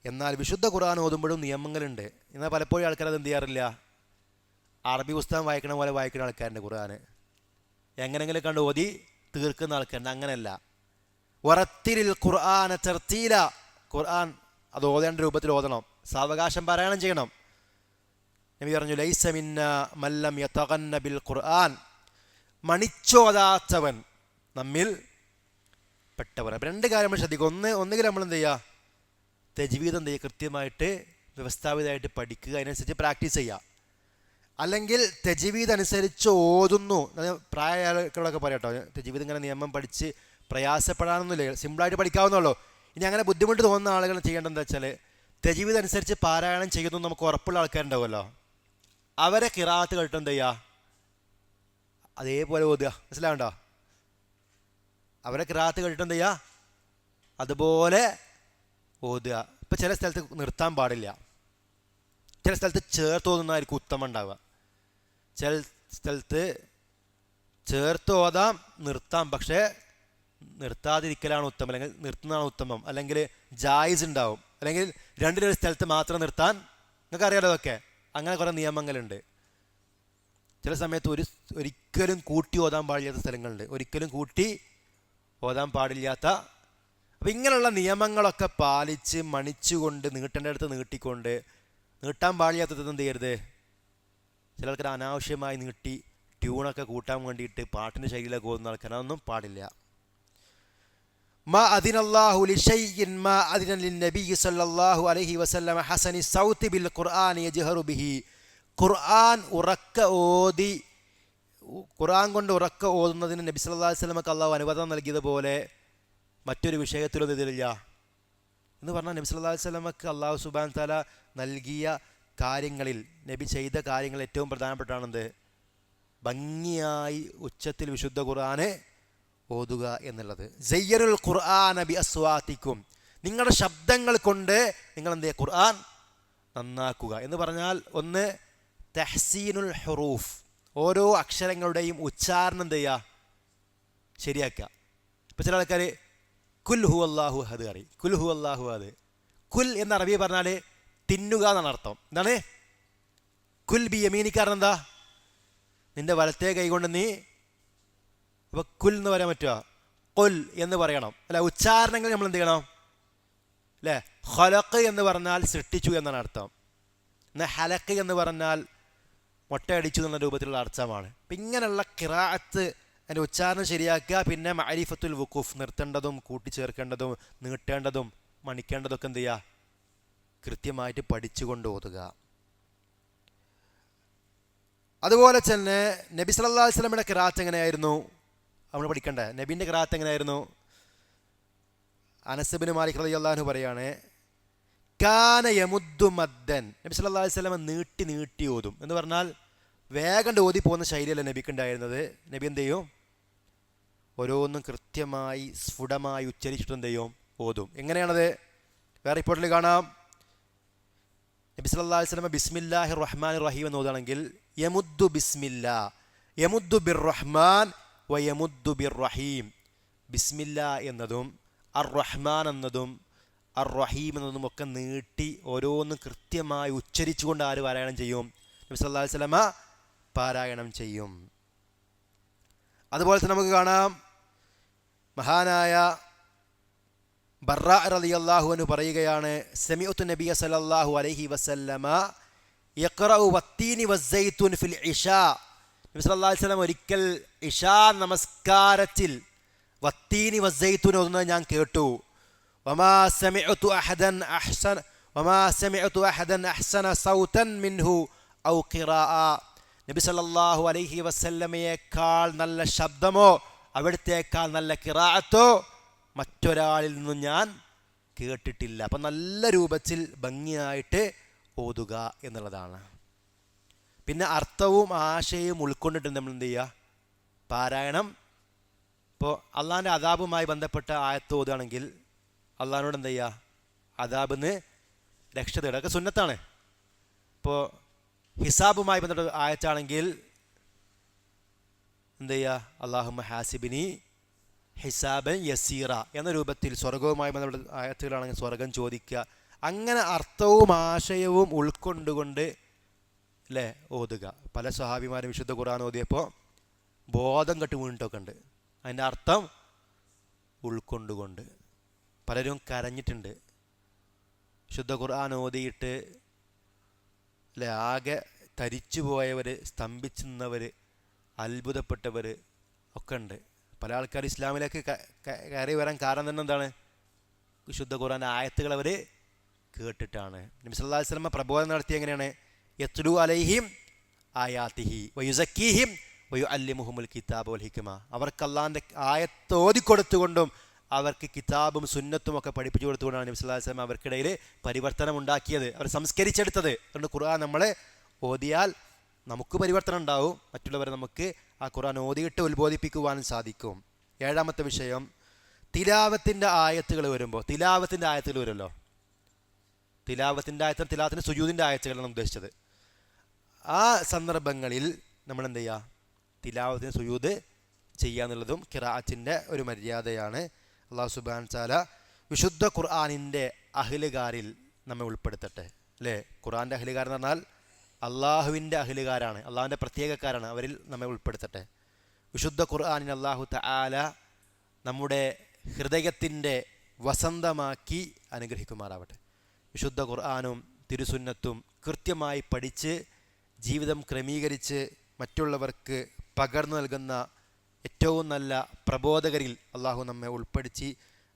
എന്നാൽ വിശുദ്ധ ഖുർആൻ ഓതുമ്പോഴും നിയമങ്ങളുണ്ട്. എന്നാൽ പലപ്പോഴും ആൾക്കാർ അത് എന്ത് ചെയ്യാറില്ല, അറബി പുസ്തകം വായിക്കണ പോലെ വായിക്കുന്ന ആൾക്കാരുണ്ട്. ഖുർആൻ എങ്ങനെങ്കിലും കണ്ട് ഓതി തീർക്കുന്ന ആൾക്കാരുണ്ട്. അങ്ങനെയല്ല, വറത്തിലിൽ ഖുർആന തർത്തീല, ഖുർആൻ അത് ഓതേണ്ട രൂപത്തിൽ ഓതണം, സാവകാശം പാരായണം ചെയ്യണം. നബി പറഞ്ഞു, ലൈസ മിന്ന മല്ലം യതഗന്ന ബിൽ ഖുർആൻ, മണിച്ചോതാത്തവൻ നമ്മിൽ പെട്ടവൻ. അപ്പം 2 കാര്യം നമ്മൾ ശ്രദ്ധിക്കുക. ഒന്നുകിൽ നമ്മൾ എന്ത് ചെയ്യുക, തജ്വീദ് എന്ത് ചെയ്യുക, കൃത്യമായിട്ട് വ്യവസ്ഥാപിതമായിട്ട് പഠിക്കുക, അതിനനുസരിച്ച് പ്രാക്ടീസ് ചെയ്യുക. അല്ലെങ്കിൽ തജ്വീദ് അനുസരിച്ച് ഓതുന്നു. പ്രായങ്ങളൊക്കെ പറയാം കേട്ടോ, തജ്വീദ് ഇങ്ങനെ നിയമം പഠിച്ച് പ്രയാസപ്പെടാനൊന്നുമില്ല, സിമ്പിളായിട്ട് പഠിക്കാവുന്നുള്ളൂ. ഇനി അങ്ങനെ ബുദ്ധിമുട്ട് തോന്നുന്ന ആളുകൾ ചെയ്യേണ്ടത് എന്താ വെച്ചാൽ, തജ്വീദ് അനുസരിച്ച് പാരായണം ചെയ്യുന്നു നമുക്ക് ഉറപ്പുള്ള ആൾക്കാരുണ്ടാവുമല്ലോ, അവരെ ഖിറാഅത്ത് കേട്ട് എന്ത് ചെയ്യുക, അതേപോലെ ഓതുക. മനസ്സിലാവണ്ടോ? അവരെ ഖിറാഅത്ത് കേട്ടിട്ട് എന്ത് ചെയ്യുക, അതുപോലെ ഓതുക. ഇപ്പം ചില സ്ഥലത്ത് നിർത്താൻ പാടില്ല, ചില സ്ഥലത്ത് ചേർത്ത് ഓതുന്നതായിരിക്കും ഉത്തമം ഉണ്ടാവുക. ചില സ്ഥലത്ത് ചേർത്ത് ഓതാം, നിർത്താം, പക്ഷേ നിർത്താതിരിക്കലാണ് ഉത്തമം, അല്ലെങ്കിൽ നിർത്തുന്നതാണ് ഉത്തമം. അല്ലെങ്കിൽ ജായിസ് ഉണ്ടാവും, അല്ലെങ്കിൽ 2 സ്ഥലത്ത് മാത്രം നിർത്താൻ. നിങ്ങൾക്ക് അറിയാലോ അതൊക്കെ. അങ്ങനെ കുറേ നിയമങ്ങളുണ്ട്. ചില സമയത്ത് ഒരിക്കലും കൂട്ടി ഓതാൻ പാടില്ലാത്ത സ്ഥലങ്ങളുണ്ട്, ഒരിക്കലും കൂട്ടി ഓതാൻ പാടില്ലാത്ത. അപ്പം ഇങ്ങനെയുള്ള നിയമങ്ങളൊക്കെ പാലിച്ച് മണിച്ചുകൊണ്ട് നീട്ടേണ്ട അടുത്ത് നീട്ടിക്കൊണ്ട്, നീട്ടാൻ പാടില്ലാത്തത് എന്ത് ചെയ്യരുത്. ചില ആൾക്കാർ അനാവശ്യമായി നീട്ടി ട്യൂണൊക്കെ കൂട്ടാൻ വേണ്ടിയിട്ട് പാട്ടിൻ്റെ ശൈലിയിലൊക്കെ പോകുന്ന ആൾക്കാർ, അതൊന്നും പാടില്ല. മാ അദിനല്ലാഹു ലിശൈഇൻ മാ അദിന ലിന്നബി സല്ലല്ലാഹു അലൈഹി വസല്ലമ ഹസനി സൗതി ബിൽ ഖുർആൻ യജ്ഹറു ബിഹി, ഖുർആൻ കൊണ്ട് ഉറക്ക ഓതുന്നതിന് നബി സല്ലല്ലാഹു അലൈഹി വസല്ലമക്ക് അള്ളാഹു അനുവാദം നൽകിയതുപോലെ മറ്റൊരു വിഷയത്തിലൊന്നും ഇതിലില്ല എന്ന് പറഞ്ഞാൽ, നബി സല്ലല്ലാഹു അലൈഹി വസല്ലമക്ക് അള്ളാഹു സുബ്ഹാനഹു വ തആല നൽകിയ കാര്യങ്ങളിൽ, നബി ചെയ്ത കാര്യങ്ങൾ ഏറ്റവും പ്രധാനപ്പെട്ടാണെന്ത്, ഭംഗിയായി ഉച്ചത്തിൽ വിശുദ്ധ ഖുർആനെ ഓതുക എന്നുള്ളത്. സയ്യറുൽ ഖുർആന ബി അസ്വാതിക്കും, നിങ്ങളുടെ ശബ്ദങ്ങൾ കൊണ്ട് നിങ്ങൾ എന്ത് ചെയ്യുക, ഖുർആൻ നന്നാക്കുക എന്ന് പറഞ്ഞാൽ, ഒന്ന് തഹ്സീനുൽ ഹുറൂഫ്, ഓരോ അക്ഷരങ്ങളുടെയും ഉച്ചാരണം എന്ത് ചെയ്യുക, ശരിയാക്കുക. ഇപ്പം ചില ആൾക്കാർ കുൽ ഹു അല്ലാഹു അഹദ് അറിയും, കുൽ ഹു അല്ലാഹു അഹദ്. കുൽ എന്ന അറബി പറഞ്ഞാൽ തിന്നുക എന്നാണ് അർത്ഥം. എന്താണ് കുൽ ബി യമീനിക്കാരൻ, എന്താ നിന്റെ വലത്തേ കൈകൊണ്ട് നീ. അപ്പോൾ കുൽ എന്ന് പറയാൻ പറ്റുക, കൊൽ എന്ന് പറയണം അല്ല. ഉച്ചാരണങ്ങൾ നമ്മൾ എന്ത് ചെയ്യണം അല്ലേ. ഖലഖ് എന്ന് പറഞ്ഞാൽ സൃഷ്ടിച്ചു എന്നാണ് അർത്ഥം. എന്നാൽ ഹലഖ് എന്ന് പറഞ്ഞാൽ മൊട്ടയടിച്ചു എന്ന രൂപത്തിലുള്ള അർത്ഥമാണ്. അപ്പം ഇങ്ങനെയുള്ള ഖിറാഅത്ത്, അതിൻ്റെ ഉച്ചാരണം ശരിയാക്കുക. പിന്നെ മഅരിഫത്തുൽ വുഖൂഫ്, നിർത്തേണ്ടതും കൂട്ടിച്ചേർക്കേണ്ടതും നീട്ടേണ്ടതും മണിക്കേണ്ടതൊക്കെ എന്ത് ചെയ്യുക, കൃത്യമായിട്ട് പഠിച്ചുകൊണ്ട് ഓതുക. അതുപോലെ തന്നെ നബി സല്ലല്ലാഹു അലൈഹി വസല്ലമയുടെ ഖിറാഅത്ത് എങ്ങനെയായിരുന്നു നമ്മൾ പഠിക്കണ്ടേ. നബീൻ്റെ ഖിറാഅത്ത് എങ്ങനെയായിരുന്നു? അനസ് ഇബ്നു മാലിക് റളിയല്ലാഹു അൻഹു പറയാണ്, കാന യമുദ്ദു മദ്ദൻ, നബി സല്ലല്ലാഹു അലൈഹി വസല്ലമ നീട്ടി നീട്ടി ഓതും എന്ന് പറഞ്ഞാൽ വേഗം ഓതി പോകുന്ന ശൈലിയല്ല നബിക്ക് ഉണ്ടായിരുന്നത്. നബി എന്ത് ചെയ്യും, ഓരോന്നും കൃത്യമായി സ്ഫുടമായി ഉച്ചരിച്ചിട്ട് എന്ത് ചെയ്യും, ഓതും. എങ്ങനെയാണത്? വേറെ റിപ്പോർട്ടിൽ കാണാം, നബി സല്ലല്ലാഹു അലൈഹി വസല്ലമ ബിസ്മില്ലാഹിർ റഹ്മാനിർ റഹീം എന്ന് ഓതുകയാണെങ്കിൽ യമുദ്ദു ബിസ്മില്ലാ, യമുദ്ദു ബിർ റഹ്മാൻ വ യമുദ്ദു ബിർ റഹീം. ബിസ്മില്ലാ എന്നതും അർ റഹ്മാൻ എന്നതും അർ റഹീം എന്നതും ഒക്കെ നീട്ടി ഓരോന്നും കൃത്യമായി ഉച്ചരിച്ചുകൊണ്ട് ആര് പാരായണം ചെയ്യും? നബി സല്ലല്ലാഹു അലൈഹി വസല്ലമ പാരായണം ചെയ്യും. അതുപോലെ തന്നെ നമുക്ക് കാണാം, മഹാനായ ബർറാ റളിയല്ലാഹു അൻഹു പറയുകയാണ്, സമിഅതു നബിയ സല്ലല്ലാഹു അലൈഹി വസല്ലമ യഖറഉ വത്തീനി വസ്സൈതുൻ ഫിൽ ഇശാ. നബി സല്ലല്ലാഹു അലൈഹി വസല്ലം ഒരിക്കൽ ഇശാ നമസ്കാരത്തിൽ വത്തീനി വസ്സൈതുൻ ഓതുന്നത് ഞാൻ കേട്ടു. വമാ സമിഅതു അഹദൻ അഹ്സന സൗതൻ മിൻഹു ഔ ഖിറാഅ. നബി സല്ലല്ലാഹു അലൈഹി വസല്ലമയേക്കാൾ നല്ല ശബ്ദമോ അവിടുത്തേക്കാൾ നല്ല ഖിറാഅത്തോ മറ്റൊരാളിൽ നിന്നും ഞാൻ കേട്ടിട്ടില്ല. അപ്പം നല്ല രൂപത്തിൽ ഭംഗിയായിട്ട് ഓതുക എന്നുള്ളതാണ്. പിന്നെ അർത്ഥവും ആശയവും ഉൾക്കൊണ്ടിട്ട് നമ്മൾ എന്ത് ചെയ്യുക, പാരായണം ഇപ്പോൾ അള്ളാഹിൻ്റെ അദാബുമായി ബന്ധപ്പെട്ട ആയത്ത് ഓതുകയാണെങ്കിൽ അള്ളാഹിനോട് എന്ത് ചെയ്യുക, അദാബിന്ന് രക്ഷ തേടുക. അതൊക്കെ സുന്നത്താണ്. ഇപ്പോൾ ഹിസാബുമായി ബന്ധപ്പെട്ട ആയത്താണെങ്കിൽ എന്ത് ചെയ്യുക, അല്ലാഹുമ്മ ഹാസിബിനി ഹിസാബൻ യസീറ എന്ന രൂപത്തിൽ സ്വർഗവുമായി ബന്ധപ്പെട്ട ആയത്തുകളാണെങ്കിൽ സ്വർഗം ചോദിക്കുക. അങ്ങനെ അർത്ഥവും ആശയവും ഉൾക്കൊണ്ടുകൊണ്ട് അല്ലേ ഓതുക. പല സ്വഹാബിമാരും വിശുദ്ധ ഖുർആൻ ഓതിയപ്പോൾ ബോധം കെട്ട് വീണിട്ടൊക്കെ ഉണ്ട്. അതിൻ്റെ അർത്ഥം ഉൾക്കൊണ്ടുകൊണ്ട് പലരും കരഞ്ഞിട്ടുണ്ട്. വിശുദ്ധ ഖുർആൻ ഓതിയിട്ട് അല്ലേ ആകെ തരിച്ചു പോയവർ, സ്തംഭിച്ചു നിന്നവർ, അത്ഭുതപ്പെട്ടവർ ഒക്കെ ഉണ്ട്. പല ആൾക്കാർ ഇസ്ലാമിലേക്ക് കയറി വരാൻ കാരണം തന്നെ എന്താണ്, വിശുദ്ധ ഖുർആൻ്റെ ആയത്തുകൾ അവർ കേട്ടിട്ടാണ്. നബി സല്ലല്ലാഹു അലൈഹി വസല്ലം പ്രബോധനം നടത്തി എങ്ങനെയാണ്, യത്ലു അലൈഹിം ആയാതിഹി വയുസക്കീഹിം വയുഅല്ലിമുഹുമുൽ കിതാബ വൽ ഹിക്മ. അവർക്ക് അള്ളാഹിൻ്റെ ആയത്ത് ഓതിക്കൊടുത്തുകൊണ്ടും അവർക്ക് കിതാബും സുന്നത്തും ഒക്കെ പഠിപ്പിച്ചു കൊടുത്തുകൊണ്ടാണ് നബി സല്ലല്ലാഹു അലൈഹി വസല്ലം അവർക്കിടയിൽ പരിവർത്തനം ഉണ്ടാക്കിയത്, അവർ സംസ്കരിച്ചെടുത്തത്. അതുകൊണ്ട് ഖുർആൻ നമ്മളെ ഓതിയാൽ നമുക്ക് പരിവർത്തനം ഉണ്ടാവും, മറ്റുള്ളവരെ നമുക്ക് ആ ഖുർആൻ ഓതിയിട്ട് ഉത്ബോധിപ്പിക്കുവാനും സാധിക്കും. ഏഴാമത്തെ വിഷയം, തിലാവത്തിൻ്റെ ആയത്തുകൾ വരുമ്പോൾ, തിലാവത്തിൻ്റെ ആയത്തുകൾ വരുമല്ലോ, തിലാവത്തിൻ്റെ ആയത്തുകൾ, തിലാവത്തിൻ്റെ സുജൂദിൻ്റെ ആയത്തുകളാണ് ഉദ്ദേശിച്ചത്. ആ സന്ദർഭങ്ങളിൽ നമ്മൾ എന്ത് ചെയ്യുക, തിലാവത്തിന് സുജൂദ് ചെയ്യുക എന്നുള്ളതും ഖിറാഅത്തിൻ്റെ ഒരു മര്യാദയാണ്. അല്ലാഹു സുബ്ഹാനഹു തആല വിശുദ്ധ ഖുർആനിൻ്റെ അഹ്ലുകാരിൽ നമ്മെ ഉൾപ്പെടുത്തട്ടെ. അല്ലേ, ഖുർആൻ്റെ അഹ്ലുകാർ എന്ന് പറഞ്ഞാൽ അള്ളാഹുവിൻ്റെ അഹ്ലുകാരാണ്, അള്ളാഹുവിൻ്റെ പ്രത്യേകക്കാരാണ്. അവരിൽ നമ്മെ ഉൾപ്പെടുത്തട്ടെ. വിശുദ്ധ ഖുർആനിനെ അല്ലാഹു തആല നമ്മുടെ ഹൃദയത്തിൻ്റെ വസന്തമാക്കി അനുഗ്രഹിക്കുമാറാവട്ടെ. വിശുദ്ധ ഖുർആനും തിരുസുന്നത്തും കൃത്യമായി പഠിച്ച് ജീവിതം ക്രമീകരിച്ച് മറ്റുള്ളവർക്ക് പകർന്നു നൽകുന്ന ഏറ്റവും നല്ല പ്രബോധകരിൽ അള്ളാഹു നമ്മെ ഉൾപ്പെടുത്തി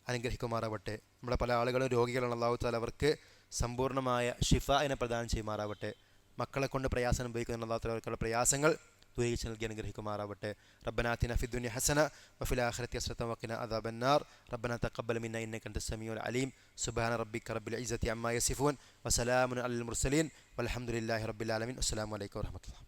അനുഗ്രഹിക്കുമാറാവട്ടെ. നമ്മുടെ പല ആളുകളും രോഗികളാണ്. അള്ളാഹു തആല അവർക്ക് സമ്പൂർണ്ണമായ ഷിഫാഇനെ പ്രദാനം ചെയ്യുമാറാവട്ടെ. മക്കളെ കൊണ്ട് പ്രയാസം അനുഭവിക്കുന്ന അല്ലാഹു തആല അവർക്കുള്ള പ്രയാസങ്ങൾ ദൂരീകരിച്ച് നൽകി അനുഗ്രഹിക്കുമാറാവട്ടെ. റബ്ബനാ ആതിനാ ഫിദ്ദുനിയ ഹസന വഫിൽ ആഖിറതി ഹസനത വഖിനാ അദാബന്നാർ. റബ്ബനാ തഖബ്ബൽ മിന്നാ ഇന്നക അൻതസ് സമീഉൽ അലീം. സുബ്ഹാന റബ്ബിക റബ്ബിൽ ഇസ്സതി അമ്മാ യസിഫൂൻ വസലാമുൻ അലൽ മുർസലീൻ വൽഹംദുലില്ലാഹി റബ്ബിൽ ആലമീൻ. അസ്സലാമു അലൈക്കും വറഹ്മത്തുള്ളാഹി.